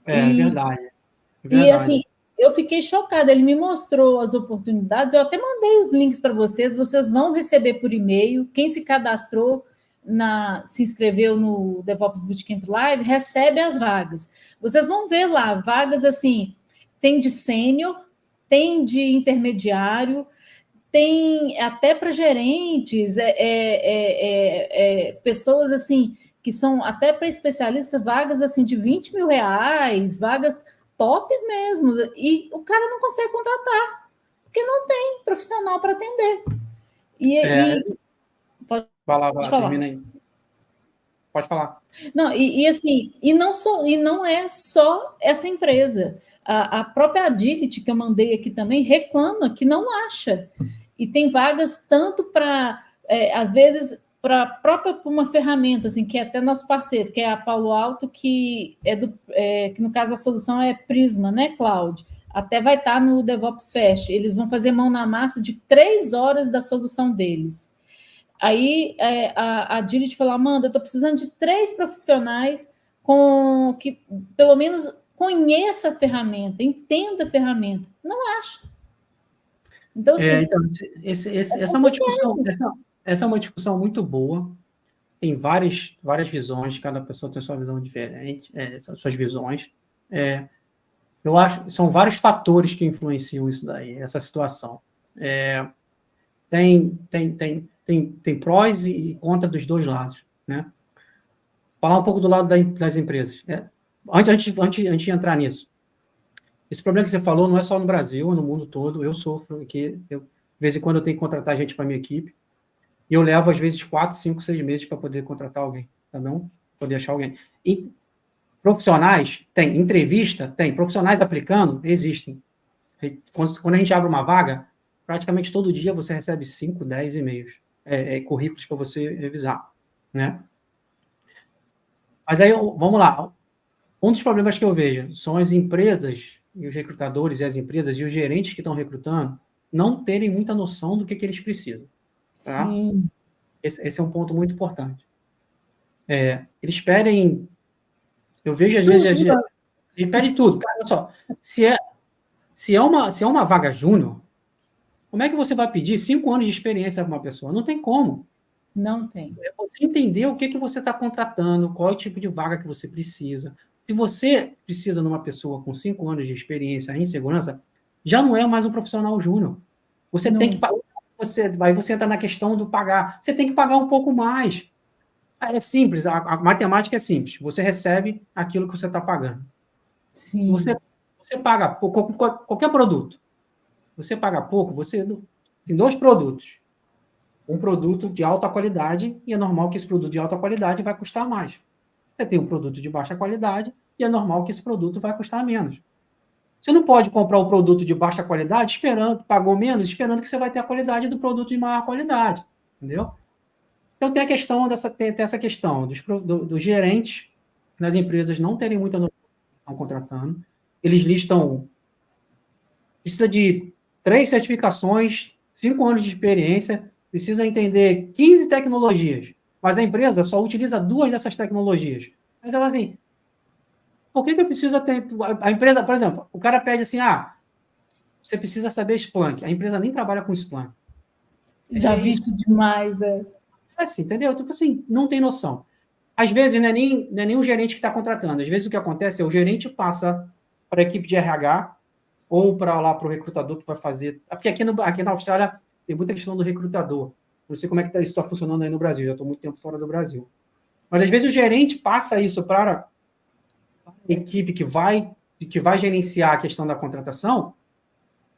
Verdade. E assim, eu fiquei chocada, ele me mostrou as oportunidades, eu até mandei os links para vocês vão receber por e-mail, quem se cadastrou, se inscreveu no DevOps Bootcamp Live, recebe as vagas. Vocês vão ver lá, vagas assim, tem de sênior, tem de intermediário, tem até para gerentes, pessoas assim que são até para especialistas, vagas assim de 20 mil reais, vagas tops mesmo, e o cara não consegue contratar, porque não tem profissional para atender. Pode falar, termina aí. Pode falar. Não, assim, não é só essa empresa. A própria Agility, que eu mandei aqui também, reclama que não acha. E tem vagas tanto para, às vezes, para uma ferramenta, assim, que é até nosso parceiro, que é a Palo Alto, que que no caso a solução é Prisma, né, Cloud? Até vai estar no DevOps Fest. Eles vão fazer mão na massa de 3 horas da solução deles. Aí a Agility falou: Amanda, eu estou precisando de 3 profissionais que pelo menos conheça a ferramenta, entenda a ferramenta. Não acho. Então, assim, essa é uma discussão. essa é uma discussão muito boa, tem várias visões, cada pessoa tem sua visão diferente, suas visões. Eu acho que são vários fatores que influenciam isso daí, essa situação. Tem prós e contra dos dois lados, né? Falar um pouco do lado das empresas. Antes de entrar nisso, esse problema que você falou não é só no Brasil, é no mundo todo. Eu sofro aqui, de vez em quando eu tenho que contratar gente para minha equipe, e eu levo, às vezes, 4, 5, 6 meses para poder contratar alguém, tá bom? Poder achar alguém. E profissionais, tem. Entrevista, tem. Profissionais aplicando, existem. Quando a gente abre uma vaga, praticamente todo dia você recebe 5, 10 e-mails, currículos para você revisar, né? Mas aí, vamos lá. Um dos problemas que eu vejo são as empresas e os recrutadores e as empresas e os gerentes que estão recrutando não terem muita noção do que eles precisam. Tá? Sim. Esse é um ponto muito importante. Eles pedem... Eu vejo, às Tudo. vezes, eles pedem tudo. Cara, olha só, se é uma vaga júnior, como é que você vai pedir 5 anos de experiência para uma pessoa? Não tem como. Não tem. É você entender o que você está contratando, qual é o tipo de vaga que você precisa. Se você precisa de uma pessoa com 5 anos de experiência em segurança, já não é mais um profissional júnior. Você tem que pagar. Aí você entra na questão do pagar. Você tem que pagar um pouco mais. É simples, a matemática é simples. Você recebe aquilo que você está pagando. Sim. Você paga pouco, qualquer produto. Você paga pouco, você tem 2 produtos. Um produto de alta qualidade, e é normal que esse produto de alta qualidade vai custar mais. Você tem um produto de baixa qualidade, e é normal que esse produto vai custar menos. Você não pode comprar o produto de baixa qualidade pagou menos, esperando que você vai ter a qualidade do produto de maior qualidade. Entendeu? Então tem a questão tem essa questão dos gerentes das empresas não terem muita noção do que estão contratando. Eles listam, precisa de 3 certificações, 5 anos de experiência, precisa entender 15 tecnologias, mas a empresa só utiliza 2 dessas tecnologias. Mas ela assim, por que eu preciso ter... A empresa, por exemplo, o cara pede assim, você precisa saber Splunk. A empresa nem trabalha com Splunk. Já vi isso demais, assim, entendeu? Tipo assim, não tem noção. Às vezes, não é nem o gerente que está contratando. Às vezes, o que acontece é o gerente passa para a equipe de RH ou para lá para o recrutador que vai fazer. Porque aqui na Austrália tem muita questão do recrutador. Não sei como é que isso está funcionando aí no Brasil. Já estou muito tempo fora do Brasil. Mas, às vezes, o gerente passa isso para a equipe que vai gerenciar a questão da contratação,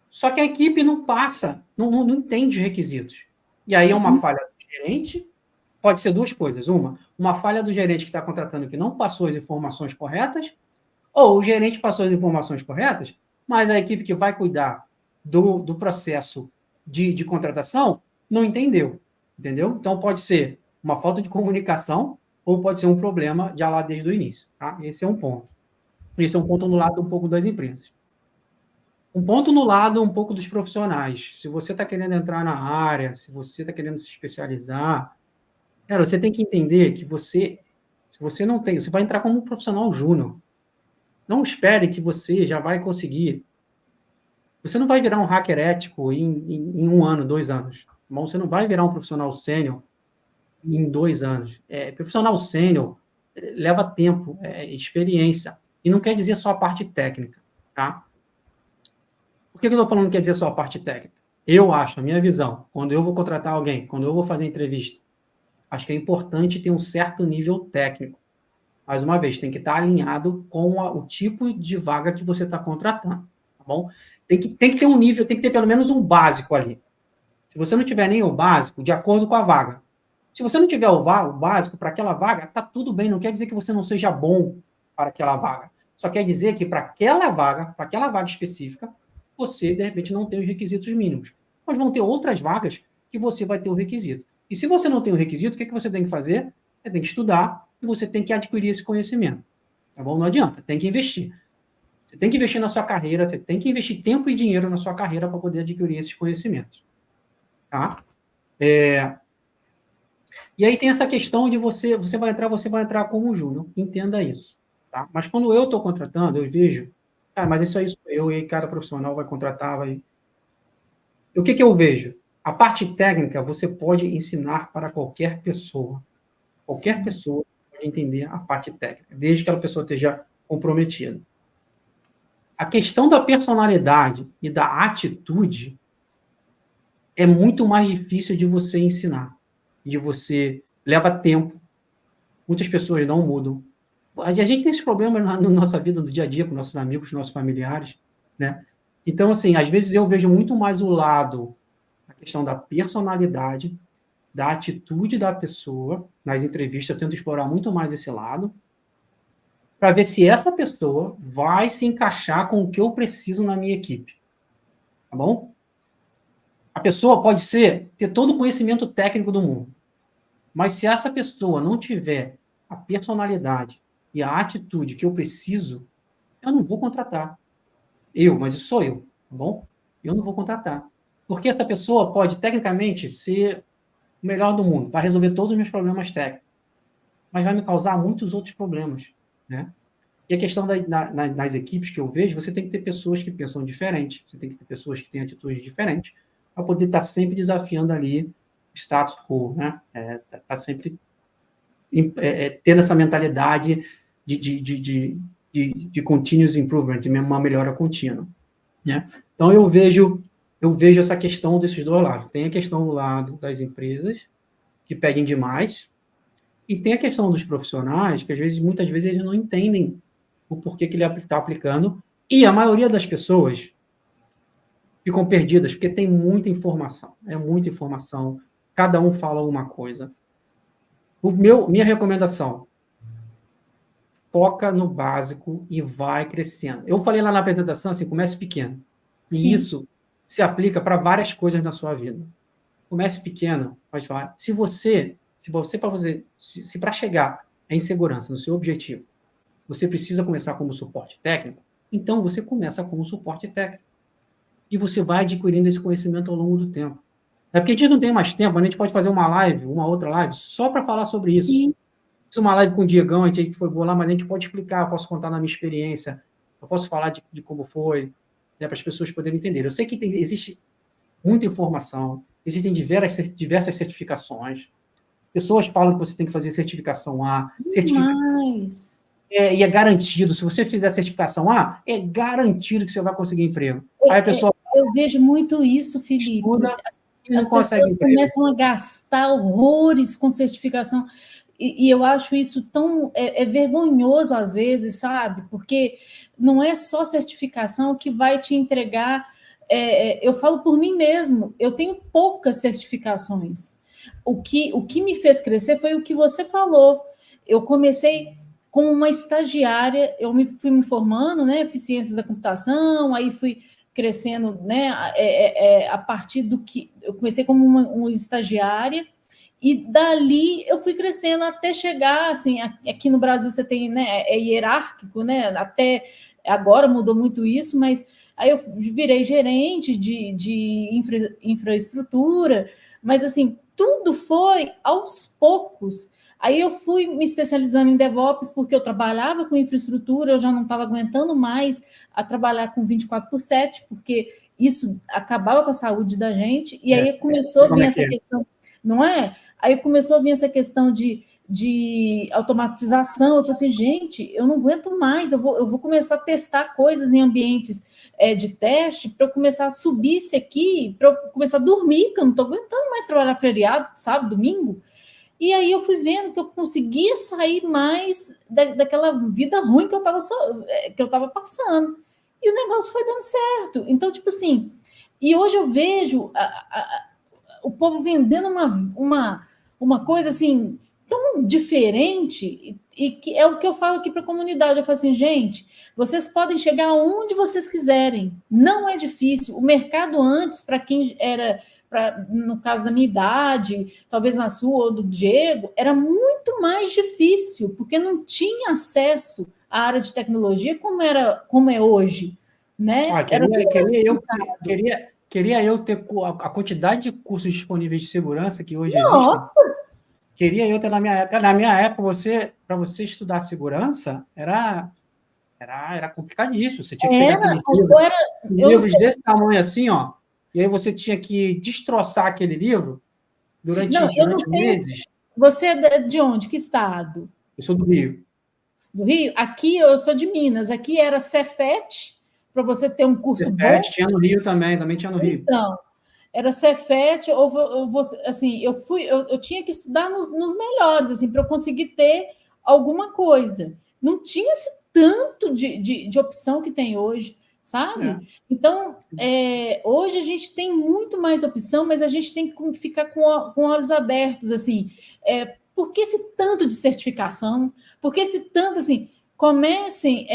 só que a equipe não passa, não entende os requisitos. E aí é uma falha do gerente. Pode ser 2 coisas. Uma falha do gerente que está contratando que não passou as informações corretas, ou o gerente passou as informações corretas, mas a equipe que vai cuidar do processo de contratação não entendeu. Entendeu? Então, pode ser uma falta de comunicação ou pode ser um problema já lá desde o início. Tá? Esse é um ponto. Esse é um ponto no lado um pouco das empresas. Um ponto no lado um pouco dos profissionais. Se você está querendo entrar na área, se você está querendo se especializar, cara, você tem que entender que se você não tem, você vai entrar como um profissional júnior. Não espere que você já vai conseguir. Você não vai virar um hacker ético em 1 ano, 2 anos. Bom, você não vai virar um profissional sênior em 2 anos. Profissional sênior leva tempo, experiência. E não quer dizer só a parte técnica, tá? Por que eu estou falando que quer dizer só a parte técnica? Eu acho, a minha visão, quando eu vou contratar alguém, quando eu vou fazer entrevista, acho que é importante ter um certo nível técnico. Mais uma vez, tem que estar alinhado com o tipo de vaga que você está contratando, tá bom? Tem que ter um nível, tem que ter pelo menos um básico ali. Se você não tiver nem o básico, de acordo com a vaga. Se você não tiver o básico para aquela vaga, tá tudo bem, não quer dizer que você não seja bom para aquela vaga. Só quer dizer que para aquela vaga específica, você, de repente, não tem os requisitos mínimos. Mas vão ter outras vagas que você vai ter o requisito. E se você não tem o requisito, o que você tem que fazer? Você tem que estudar e você tem que adquirir esse conhecimento. Tá bom? Não adianta, tem que investir. Você tem que investir na sua carreira, você tem que investir tempo e dinheiro na sua carreira para poder adquirir esses conhecimentos. Tá? E aí tem essa questão de você vai entrar como júnior, entenda isso. Tá? Mas quando eu estou contratando, eu vejo, cara, mas isso aí sou eu, e aí cada profissional vai contratar, vai... O que eu vejo? A parte técnica você pode ensinar para qualquer pessoa. Qualquer pessoa pode entender a parte técnica, desde que aquela pessoa esteja comprometida. A questão da personalidade e da atitude é muito mais difícil de você ensinar, de você leva tempo. Muitas pessoas não mudam. A gente tem esse problema na nossa vida, no dia a dia, com nossos amigos, com nossos familiares, né? Então, assim, às vezes eu vejo muito mais o lado, a questão da personalidade, da atitude da pessoa. Nas entrevistas eu tento explorar muito mais esse lado, para ver se essa pessoa vai se encaixar com o que eu preciso na minha equipe. Tá bom? A pessoa pode ter todo o conhecimento técnico do mundo, mas se essa pessoa não tiver a personalidade e a atitude que eu preciso, eu não vou contratar. Mas isso sou eu, tá bom? Eu não vou contratar. Porque essa pessoa pode, tecnicamente, ser o melhor do mundo, vai resolver todos os meus problemas técnicos, mas vai me causar muitos outros problemas, né? E a questão das equipes que eu vejo, você tem que ter pessoas que pensam diferente, você tem que ter pessoas que têm atitudes diferentes, para poder estar sempre desafiando ali o status quo, né? Tá sempre tendo essa mentalidade de continuous improvement, de uma melhora contínua, né? Então, eu vejo essa questão desses dois lados. Tem a questão do lado das empresas, que pedem demais, e tem a questão dos profissionais, que muitas vezes, eles não entendem o porquê que ele está aplicando, e a maioria das pessoas ficam perdidas, porque tem muita informação, cada um fala alguma coisa. Minha recomendação, foca no básico e vai crescendo. Eu falei lá na apresentação, assim, comece pequeno. E Sim. Isso se aplica para várias coisas na sua vida. Comece pequeno, mas vai. Se para chegar à insegurança no seu objetivo, você precisa começar como suporte técnico, então você começa como suporte técnico. E você vai adquirindo esse conhecimento ao longo do tempo. É porque a gente não tem mais tempo, a gente pode fazer uma outra live, só para falar sobre isso. Sim. Fiz uma live com o Diegão, a gente foi lá, mas a gente pode explicar, eu posso contar na minha experiência, eu posso falar de como foi, né, para as pessoas poderem entender. Eu sei que existe muita informação, existem diversas certificações. Pessoas falam que você tem que fazer certificação A, e é garantido. Se você fizer a certificação A, é garantido que você vai conseguir emprego. Aí a pessoa... Eu vejo muito isso, Felipe. Estuda, as pessoas começam a gastar horrores com certificação. E eu acho isso tão vergonhoso às vezes, sabe? Porque não é só certificação que vai te entregar. Eu falo por mim mesmo, eu tenho poucas certificações. O que me fez crescer foi o que você falou. Eu comecei como uma estagiária, fui me formando, né? Ciências da computação, aí fui crescendo, né? A partir do que eu comecei como uma estagiária. E dali eu fui crescendo até chegar, assim, aqui no Brasil você tem, né, é hierárquico, né, até agora mudou muito isso, mas aí eu virei gerente de infraestrutura, mas assim, tudo foi aos poucos. Aí eu fui me especializando em DevOps, porque eu trabalhava com infraestrutura, eu já não estava aguentando mais a trabalhar com 24/7, porque isso acabava com a saúde da gente, e aí começou a vir essa questão, não é? Aí começou a vir essa questão de automatização. Eu falei assim, gente, eu não aguento mais, eu vou começar a testar coisas em ambientes de teste para eu começar a subir isso aqui, para eu começar a dormir, porque eu não estou aguentando mais trabalhar feriado, sábado, domingo. E aí eu fui vendo que eu conseguia sair mais daquela vida ruim que eu estava passando. E o negócio foi dando certo. Então, tipo assim, e hoje eu vejo o povo vendendo uma coisa assim tão diferente, e que é o que eu falo aqui para a comunidade. Eu falo assim, gente, vocês podem chegar aonde vocês quiserem, não é difícil. O mercado antes, para quem era, no caso da minha idade, talvez na sua ou do Diego, era muito mais difícil, porque não tinha acesso à área de tecnologia como é hoje, né? Queria eu ter a quantidade de cursos disponíveis de segurança que hoje Nossa! existem. Queria eu ter na minha época. Na minha época, para você estudar segurança, era complicadíssimo. Você tinha que pegar aqueles livros desse tamanho assim, ó. e aí você tinha que destroçar aquele livro durante Não, eu não sei. meses. Você é de onde? Que estado? Eu sou do Rio. Do Rio? Aqui eu sou de Minas. Aqui era Cefet, para você ter um curso bom. Tinha no Rio também tinha no Rio. Então, era Cefet, assim, eu tinha que estudar nos melhores, assim, para eu conseguir ter alguma coisa. Não tinha esse tanto de opção que tem hoje, sabe? Então, hoje a gente tem muito mais opção, mas a gente tem que ficar com olhos abertos, assim. Por que esse tanto de certificação? Por que esse tanto, assim, comecem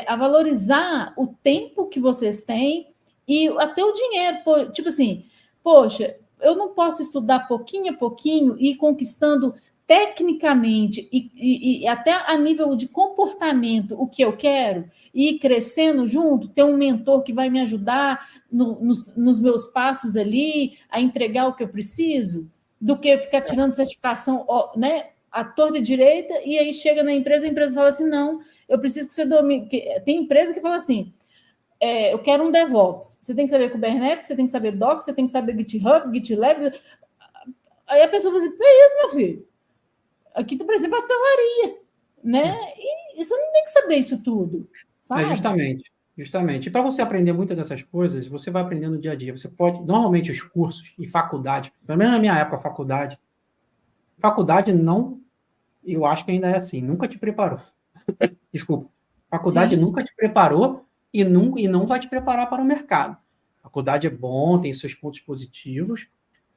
a valorizar o tempo que vocês têm e até o dinheiro, tipo assim, poxa, eu não posso estudar pouquinho a pouquinho e ir conquistando tecnicamente e até a nível de comportamento o que eu quero, e ir crescendo junto, ter um mentor que vai me ajudar nos meus passos ali, a entregar o que eu preciso, do que ficar tirando certificação, né, à torta e direita, e aí chega na empresa, a empresa fala assim, não, eu preciso que você domine. Tem empresa que fala assim, eu quero um DevOps. Você tem que saber Kubernetes, você tem que saber Docker, você tem que saber GitHub, GitLab. Aí a pessoa fala assim, que é isso, meu filho? Aqui tu precisa pastelaria, né? E você não tem que saber isso tudo, sabe? Justamente. E para você aprender muitas dessas coisas, você vai aprendendo no dia a dia. Você pode, normalmente os cursos e faculdade, pelo menos na minha época, faculdade não, eu acho que ainda é assim, nunca te preparou. Desculpa. Faculdade nunca te preparou e não vai te preparar para o mercado. A faculdade é bom, tem seus pontos positivos,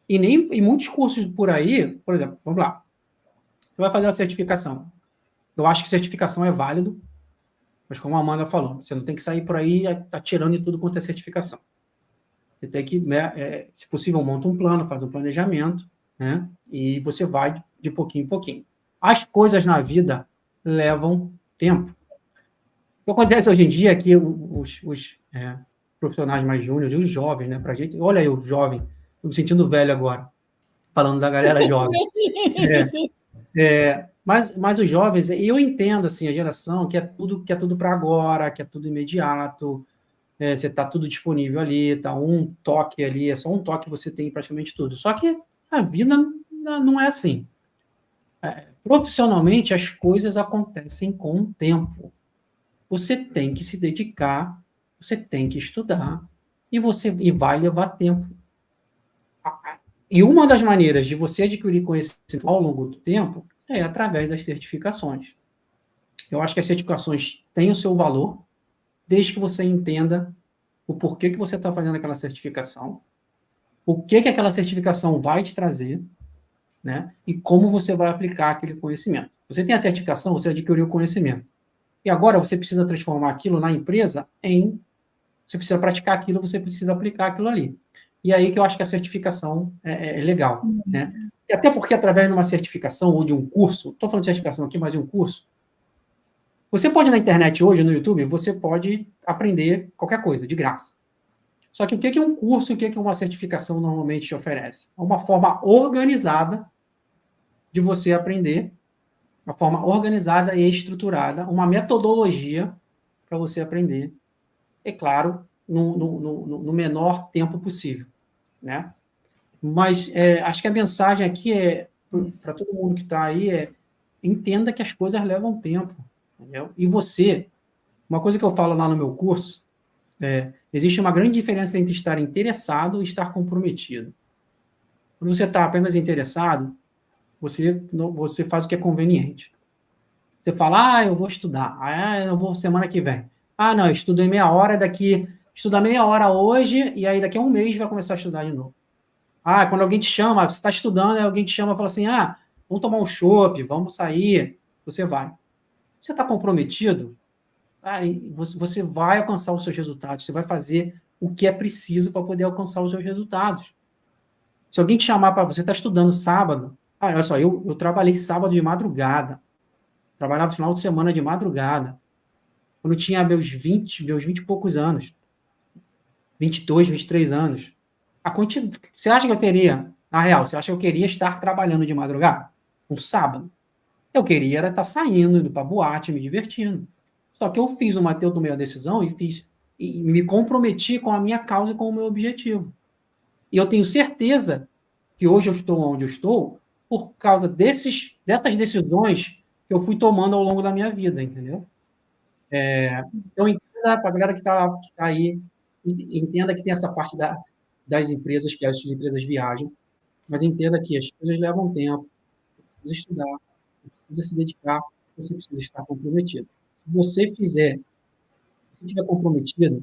e muitos cursos por aí, por exemplo, vamos lá, você vai fazer a certificação. Eu acho que certificação é válido, mas como a Amanda falou, você não tem que sair por aí atirando em tudo quanto é certificação. Você tem que, né, se possível, monta um plano, faz um planejamento, né, e você vai de pouquinho em pouquinho. As coisas na vida levam tempo. O que acontece hoje em dia é que os profissionais mais júniores, os jovens, né, pra gente, olha eu, jovem, estou me sentindo velho agora, falando da galera jovem. Mas os jovens, eu entendo assim, a geração que é tudo para agora, que é tudo imediato, você está tudo disponível ali, tá um toque ali, é só um toque você tem praticamente tudo. Só que a vida não é assim. Profissionalmente, as coisas acontecem com o tempo. Você tem que se dedicar, você tem que estudar, e vai levar tempo. E uma das maneiras de você adquirir conhecimento ao longo do tempo é através das certificações. Eu acho que as certificações têm o seu valor, desde que você entenda o porquê que você está fazendo aquela certificação, o que aquela certificação vai te trazer, né? E como você vai aplicar aquele conhecimento. Você tem a certificação, você adquiriu o conhecimento. E agora você precisa transformar aquilo na empresa você precisa praticar aquilo, você precisa aplicar aquilo ali. E aí que eu acho que a certificação é legal, né? E até porque através de uma certificação ou de um curso, estou falando de certificação aqui, mas de um curso, você pode na internet hoje, no YouTube, você pode aprender qualquer coisa, de graça. Só que o que é um curso, o que é uma certificação normalmente te oferece? É uma forma organizada de você aprender, uma forma organizada e estruturada, uma metodologia para você aprender, é claro, no menor tempo possível, né? Mas acho que a mensagem aqui para todo mundo que está aí entenda que as coisas levam tempo, entendeu? E você, uma coisa que eu falo lá no meu curso, existe uma grande diferença entre estar interessado e estar comprometido. Quando você está apenas interessado, você faz o que é conveniente. Você fala, eu vou estudar, eu vou semana que vem. Não, eu estudei meia hora, estuda meia hora hoje, e aí daqui a um mês vai começar a estudar de novo. Quando alguém te chama, você está estudando, aí alguém te chama e fala assim, vamos tomar um chopp, vamos sair, você vai. Você está comprometido? Você vai alcançar os seus resultados, você vai fazer o que é preciso para poder alcançar os seus resultados. Se alguém te chamar para você, está estudando sábado, olha só, eu trabalhei sábado de madrugada, trabalhava no final de semana de madrugada, quando eu tinha meus 20 e poucos anos, 22, 23 anos. Você acha que eu teria, na real, você acha que eu queria estar trabalhando de madrugada? Um sábado? Eu queria estar saindo, indo para boate, me divertindo. Só que eu tomei a decisão e fiz. e me comprometi com a minha causa e com o meu objetivo. E eu tenho certeza que hoje eu estou onde eu estou por causa dessas decisões que eu fui tomando ao longo da minha vida, entendeu? Então, entenda, para a galera que está aí, entenda que tem essa parte das empresas, que as empresas viajam, mas entenda que as coisas levam tempo, você precisa estudar, você precisa se dedicar, você precisa estar comprometido. Se você fizer, se estiver comprometido,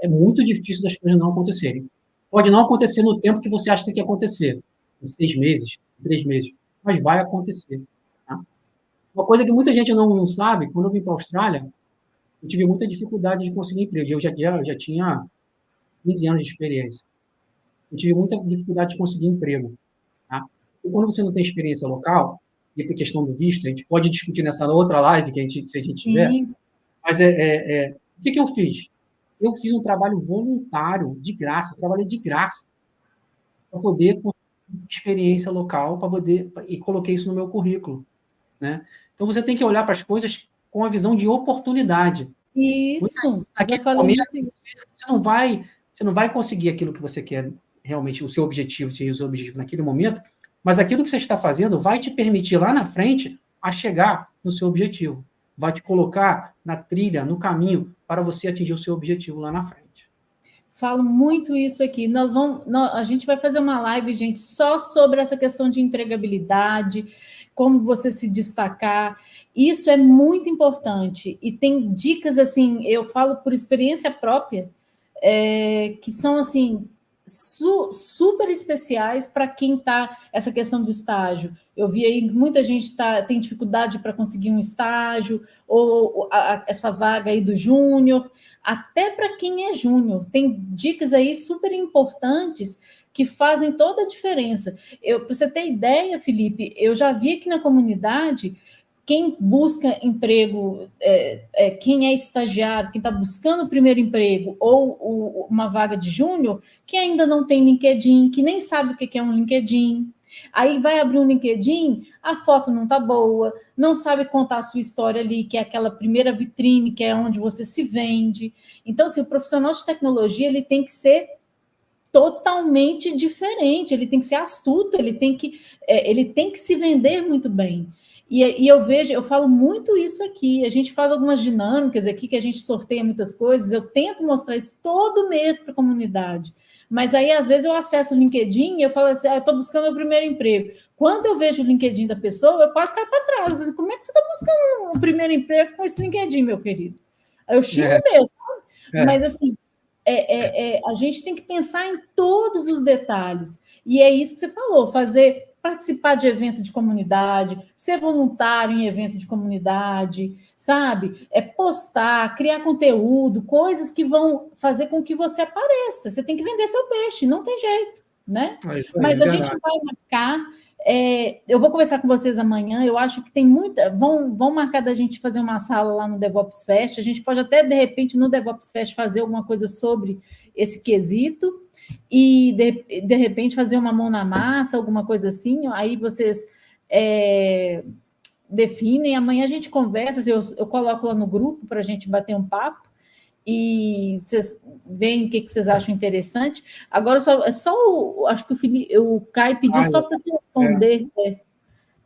é muito difícil das coisas não acontecerem. Pode não acontecer no tempo que você acha que tem que acontecer, em 6 meses, em 3 meses, mas vai acontecer. Tá? Uma coisa que muita gente não sabe, quando eu vim para a Austrália, eu tive muita dificuldade de conseguir emprego. Eu já tinha 15 anos de experiência. Eu tive muita dificuldade de conseguir emprego. Tá? E quando você não tem experiência local, e por questão do visto, a gente pode discutir nessa outra live, se a gente tiver, Sim. mas o que eu fiz? Eu fiz um trabalho voluntário, de graça, eu trabalhei de graça, para poder conseguir experiência local, para poder, e coloquei isso no meu currículo. Né? Então, você tem que olhar para as coisas com a visão de oportunidade. Isso, eu já Naquele falei momento, muito isso. você não vai conseguir aquilo que você quer, realmente, o seu objetivo, naquele momento, mas aquilo que você está fazendo vai te permitir lá na frente a chegar no seu objetivo. Vai te colocar na trilha, no caminho, para você atingir o seu objetivo lá na frente. Falo muito isso aqui. A gente vai fazer uma live, gente, só sobre essa questão de empregabilidade, como você se destacar. Isso é muito importante. E tem dicas assim, eu falo por experiência própria, que são assim super especiais para quem está essa questão de estágio. Eu vi aí muita gente tem dificuldade para conseguir um estágio, ou essa vaga aí do júnior, até para quem é júnior. Tem dicas aí super importantes que fazem toda a diferença. Para você ter ideia, Felipe, eu já vi aqui na comunidade quem busca emprego, quem é estagiário, quem está buscando o primeiro emprego ou uma vaga de júnior, que ainda não tem LinkedIn, que nem sabe o que é um LinkedIn. Aí vai abrir um LinkedIn, a foto não está boa, não sabe contar a sua história ali, que é aquela primeira vitrine, que é onde você se vende. Então, assim, o profissional de tecnologia ele tem que ser totalmente diferente, ele tem que ser astuto, ele tem que se vender muito bem. E eu falo muito isso aqui. A gente faz algumas dinâmicas aqui que a gente sorteia muitas coisas. Eu tento mostrar isso todo mês para a comunidade. Mas aí, às vezes, eu acesso o LinkedIn e eu falo assim: eu estou buscando meu primeiro emprego. Quando eu vejo o LinkedIn da pessoa, eu quase caio para trás. Eu falo assim, como é que você está buscando um primeiro emprego com esse LinkedIn, meu querido? Aí eu xingo mesmo. Mas, assim, a gente tem que pensar em todos os detalhes. E é isso que você falou, participar de evento de comunidade, ser voluntário em evento de comunidade, sabe? Postar, criar conteúdo, coisas que vão fazer com que você apareça. Você tem que vender seu peixe, não tem jeito, né? Mas a gente vai marcar. Eu vou conversar com vocês amanhã. Eu acho que tem muita. Vão marcar da gente fazer uma sala lá no DevOps Fest. A gente pode até, de repente, no DevOps Fest, fazer alguma coisa sobre esse quesito e, de repente, fazer uma mão na massa, alguma coisa assim. Aí vocês definem. Amanhã a gente conversa. Eu coloco lá no grupo para a gente bater um papo. E vocês veem o que vocês acham interessante. Agora, acho que o Caio pediu só para você responder. Deixa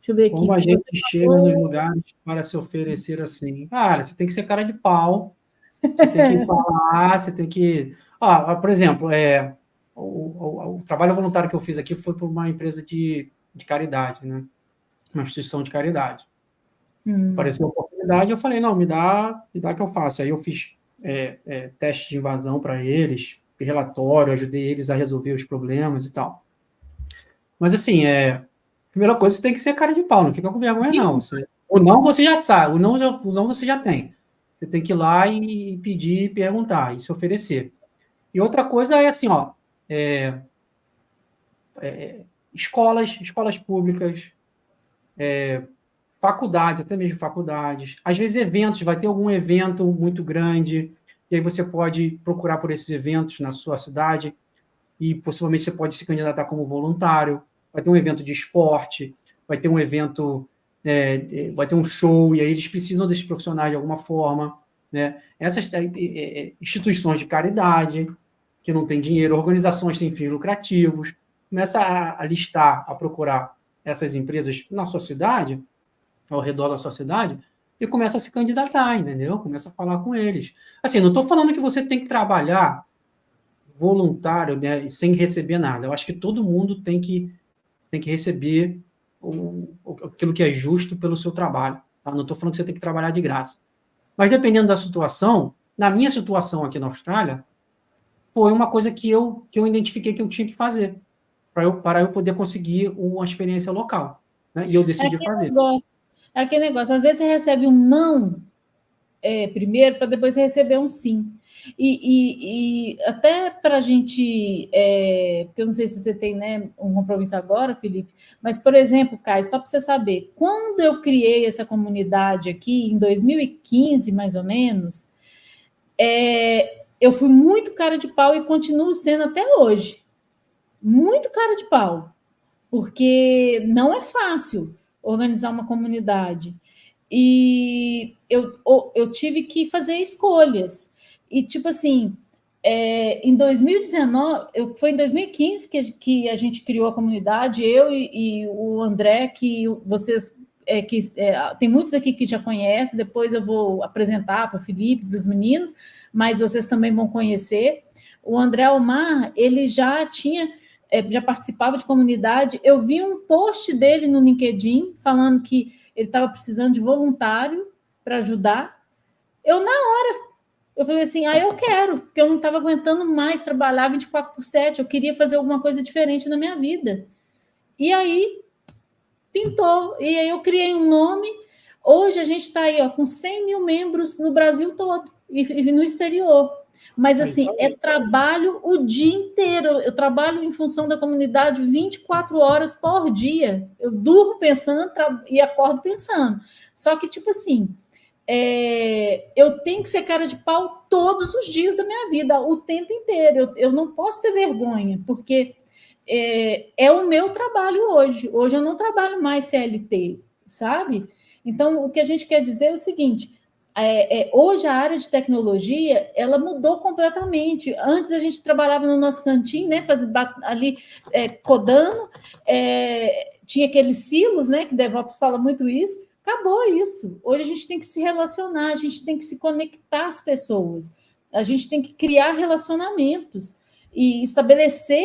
eu ver aqui. Como a gente chega nos lugares para se oferecer assim? Cara, você tem que ser cara de pau, você tem que falar, você tem que... por exemplo, o trabalho voluntário que eu fiz aqui foi por uma empresa de caridade, né? Uma instituição de caridade. Apareceu uma oportunidade, eu falei, não, me dá que eu faço. Aí eu fiz teste de invasão para eles, relatório, ajudei eles a resolver os problemas e tal. Mas, assim, primeira coisa, você tem que ser cara de pau, não fica com vergonha, não. O não você já sabe, o não você já tem. Você tem que ir lá e pedir, perguntar, e se oferecer. E outra coisa é assim, escolas públicas, faculdades, até mesmo faculdades. Às vezes eventos, vai ter algum evento muito grande, e aí você pode procurar por esses eventos na sua cidade, e possivelmente você pode se candidatar como voluntário. Vai ter um evento de esporte, vai ter um evento, vai ter um show, e aí eles precisam desses profissionais de alguma forma. né? Essas instituições de caridade, que não têm dinheiro, organizações sem fins lucrativos, começa a listar, a procurar essas empresas na sua cidade, ao redor da sua cidade, e começa a se candidatar, entendeu? Começa a falar com eles. Assim, não estou falando que você tem que trabalhar voluntário, né, sem receber nada. Eu acho que todo mundo tem que receber aquilo que é justo pelo seu trabalho. Tá? Não estou falando que você tem que trabalhar de graça. Mas dependendo da situação, na minha situação aqui na Austrália, foi uma coisa que eu identifiquei que eu tinha que fazer para eu poder conseguir uma experiência local. Né? E eu decidi fazer. É aquele negócio, às vezes você recebe um não primeiro, para depois receber um sim. E até para a gente, porque eu não sei se você tem, né, um compromisso agora, Felipe, mas, por exemplo, Caio, só para você saber, quando eu criei essa comunidade aqui, em 2015, mais ou menos, eu fui muito cara de pau e continuo sendo até hoje. Muito cara de pau. Porque não é fácil organizar uma comunidade. E eu tive que fazer escolhas. E, tipo assim, em 2019, foi em 2015 que a gente criou a comunidade, eu e o André, que vocês. Tem muitos aqui que já conhecem, depois eu vou apresentar para o Felipe, para os meninos, mas vocês também vão conhecer. O André Almar, ele já participava de comunidade. Eu vi um post dele no LinkedIn falando que ele estava precisando de voluntário para ajudar. Eu falei assim, eu quero, porque eu não estava aguentando mais trabalhar 24/7, eu queria fazer alguma coisa diferente na minha vida. E aí, pintou. E aí eu criei um nome. Hoje a gente está aí com 100 mil membros no Brasil todo e no exterior. Mas, assim, trabalho o dia inteiro. Eu trabalho em função da comunidade 24 horas por dia. Eu durmo pensando e acordo pensando. Só que, tipo assim, eu tenho que ser cara de pau todos os dias da minha vida, o tempo inteiro. Eu não posso ter vergonha, porque é o meu trabalho hoje. Hoje eu não trabalho mais CLT, sabe? Então, o que a gente quer dizer é o seguinte... hoje a área de tecnologia ela mudou completamente. Antes a gente trabalhava no nosso cantinho, né, ali codando, tinha aqueles silos, né, que DevOps fala muito isso. Acabou isso. Hoje a gente tem que se relacionar, a gente tem que se conectar às pessoas, a gente tem que criar relacionamentos e estabelecer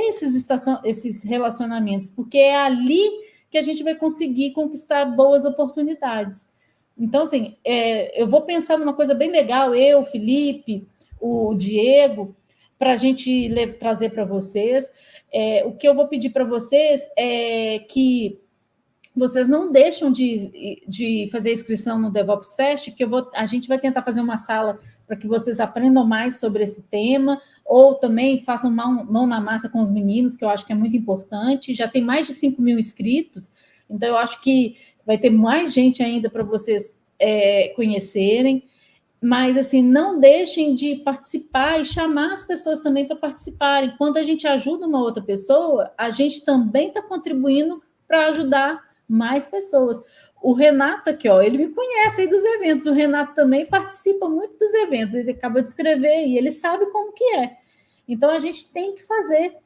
esses relacionamentos, porque é ali que a gente vai conseguir conquistar boas oportunidades. Então, assim, eu vou pensar numa coisa bem legal, eu, Felipe, o Diego, para a gente trazer para vocês. O que eu vou pedir para vocês é que vocês não deixam de fazer a inscrição no DevOps Fest, que a gente vai tentar fazer uma sala para que vocês aprendam mais sobre esse tema, ou também façam mão na massa com os meninos, que eu acho que é muito importante. Já tem mais de 5 mil inscritos, então eu acho que vai ter mais gente ainda para vocês conhecerem, mas, assim, não deixem de participar e chamar as pessoas também para participarem. Quando a gente ajuda uma outra pessoa, a gente também está contribuindo para ajudar mais pessoas. O Renato aqui, ele me conhece aí dos eventos, o Renato também participa muito dos eventos, ele acaba de escrever e ele sabe como que é. Então, a gente tem que fazer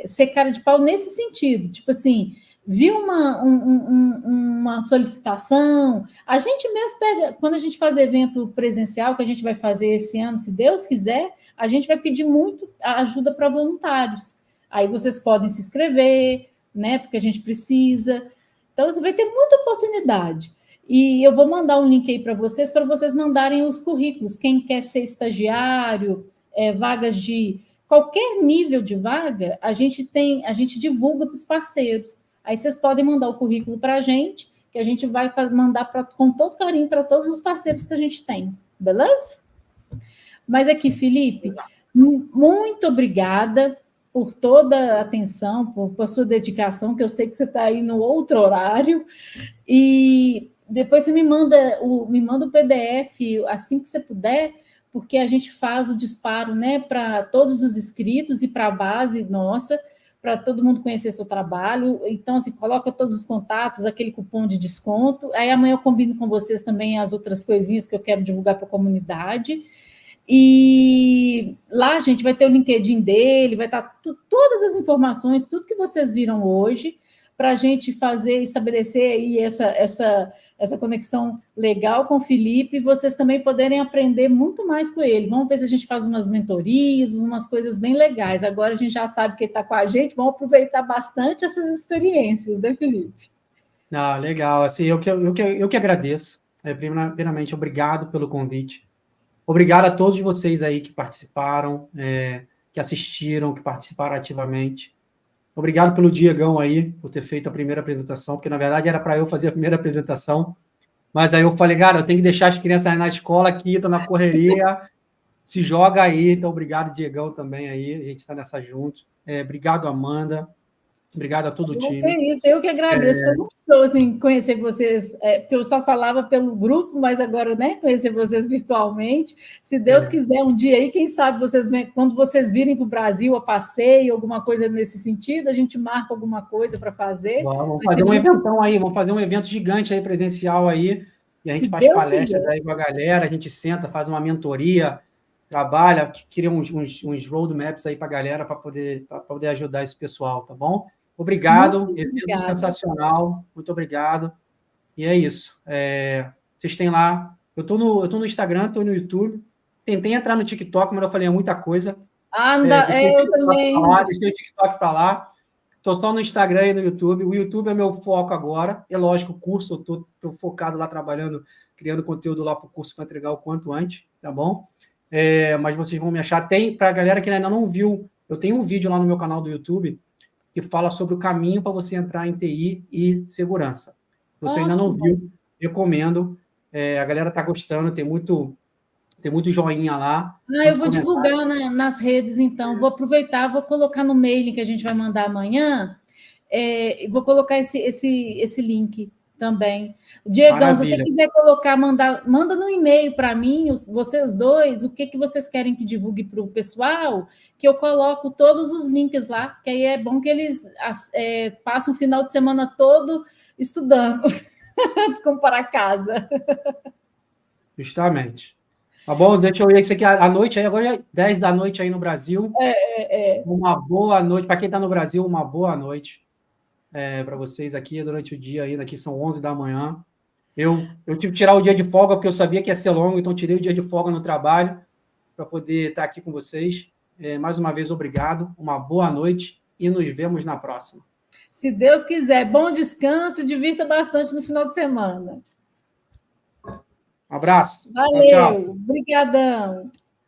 ser cara de pau nesse sentido, tipo assim, viu uma solicitação, a gente mesmo pega, quando a gente faz evento presencial, que a gente vai fazer esse ano, se Deus quiser, a gente vai pedir muito ajuda para voluntários. Aí vocês podem se inscrever, né, porque a gente precisa. Então, você vai ter muita oportunidade. E eu vou mandar um link aí para vocês mandarem os currículos. Quem quer ser estagiário, vagas de qualquer nível de vaga, a gente divulga para os parceiros. Aí vocês podem mandar o currículo para a gente, que a gente vai mandar com todo carinho para todos os parceiros que a gente tem, beleza? Mas aqui, Felipe, muito obrigada por toda a atenção, por sua dedicação, que eu sei que você está aí no outro horário, e depois você me manda o PDF assim que você puder, porque a gente faz o disparo, né, para todos os inscritos e para a base nossa, para todo mundo conhecer seu trabalho. Então, assim, coloca todos os contatos, aquele cupom de desconto. Aí amanhã eu combino com vocês também as outras coisinhas que eu quero divulgar para a comunidade. E lá a gente vai ter o LinkedIn dele, vai estar todas as informações, tudo que vocês viram hoje, para a gente estabelecer aí essa conexão legal com o Felipe, e vocês também poderem aprender muito mais com ele. Vamos ver se a gente faz umas mentorias, umas coisas bem legais. Agora a gente já sabe que ele está com a gente, vamos aproveitar bastante essas experiências, né, Felipe? Ah, legal. Assim, eu que agradeço. Primeiramente, obrigado pelo convite. Obrigado a todos vocês aí que participaram, que assistiram, que participaram ativamente. Obrigado pelo Diegão aí, por ter feito a primeira apresentação, porque, na verdade, era para eu fazer a primeira apresentação, mas aí eu falei, cara, eu tenho que deixar as crianças na escola aqui, estou na correria, se joga aí. Então, obrigado, Diegão, também aí, a gente está nessa junto. Obrigado, Amanda. Obrigado a todo o time. É isso, eu que agradeço. Foi muito show, assim, conhecer vocês, porque eu só falava pelo grupo, mas agora, né, conhecer vocês virtualmente. Se Deus quiser, um dia aí, quem sabe, quando vocês virem para o Brasil a passeio, alguma coisa nesse sentido, a gente marca alguma coisa para fazer. Vamos fazer um eventão aí, vamos fazer um evento gigante aí, presencial aí, e a gente faz palestras aí com a galera, a gente senta, faz uma mentoria, trabalha, cria uns roadmaps aí para a galera, para poder ajudar esse pessoal, tá bom? Obrigado, evento sensacional, muito obrigado. E é isso. Vocês têm lá, eu tô no Instagram, estou no YouTube, tentei entrar no TikTok, mas eu falei, é muita coisa. Eu também. Deixei o TikTok para lá. Estou só no Instagram e no YouTube. O YouTube é meu foco agora. É lógico, o curso, eu estou focado lá trabalhando, criando conteúdo lá para o curso para entregar o quanto antes, tá bom? Mas vocês vão me achar. Tem, para a galera que ainda não viu, eu tenho um vídeo lá no meu canal do YouTube que fala sobre o caminho para você entrar em TI e segurança. Se você ainda não viu, recomendo. A galera está gostando, tem muito joinha lá. Eu vou divulgar nas redes, então. Vou aproveitar, vou colocar no mailing que a gente vai mandar amanhã. Vou colocar esse link também. Diegão, maravilha. Se você quiser colocar, manda no e-mail para mim, vocês dois, o que vocês querem que divulgue para o pessoal, que eu coloco todos os links lá, que aí é bom que eles passem o final de semana todo estudando, como para casa. Justamente. Tá bom? Deixa eu ver isso aqui à noite, aí agora é 10 da noite aí no Brasil. Uma boa noite. Para quem está no Brasil, uma boa noite. Para vocês aqui durante o dia ainda, aqui são 11 da manhã. Eu tive que tirar o dia de folga, porque eu sabia que ia ser longo, então tirei o dia de folga no trabalho para poder estar aqui com vocês. Mais uma vez, obrigado, uma boa noite e nos vemos na próxima. Se Deus quiser, bom descanso, divirta bastante no final de semana. Um abraço. Valeu, obrigadão.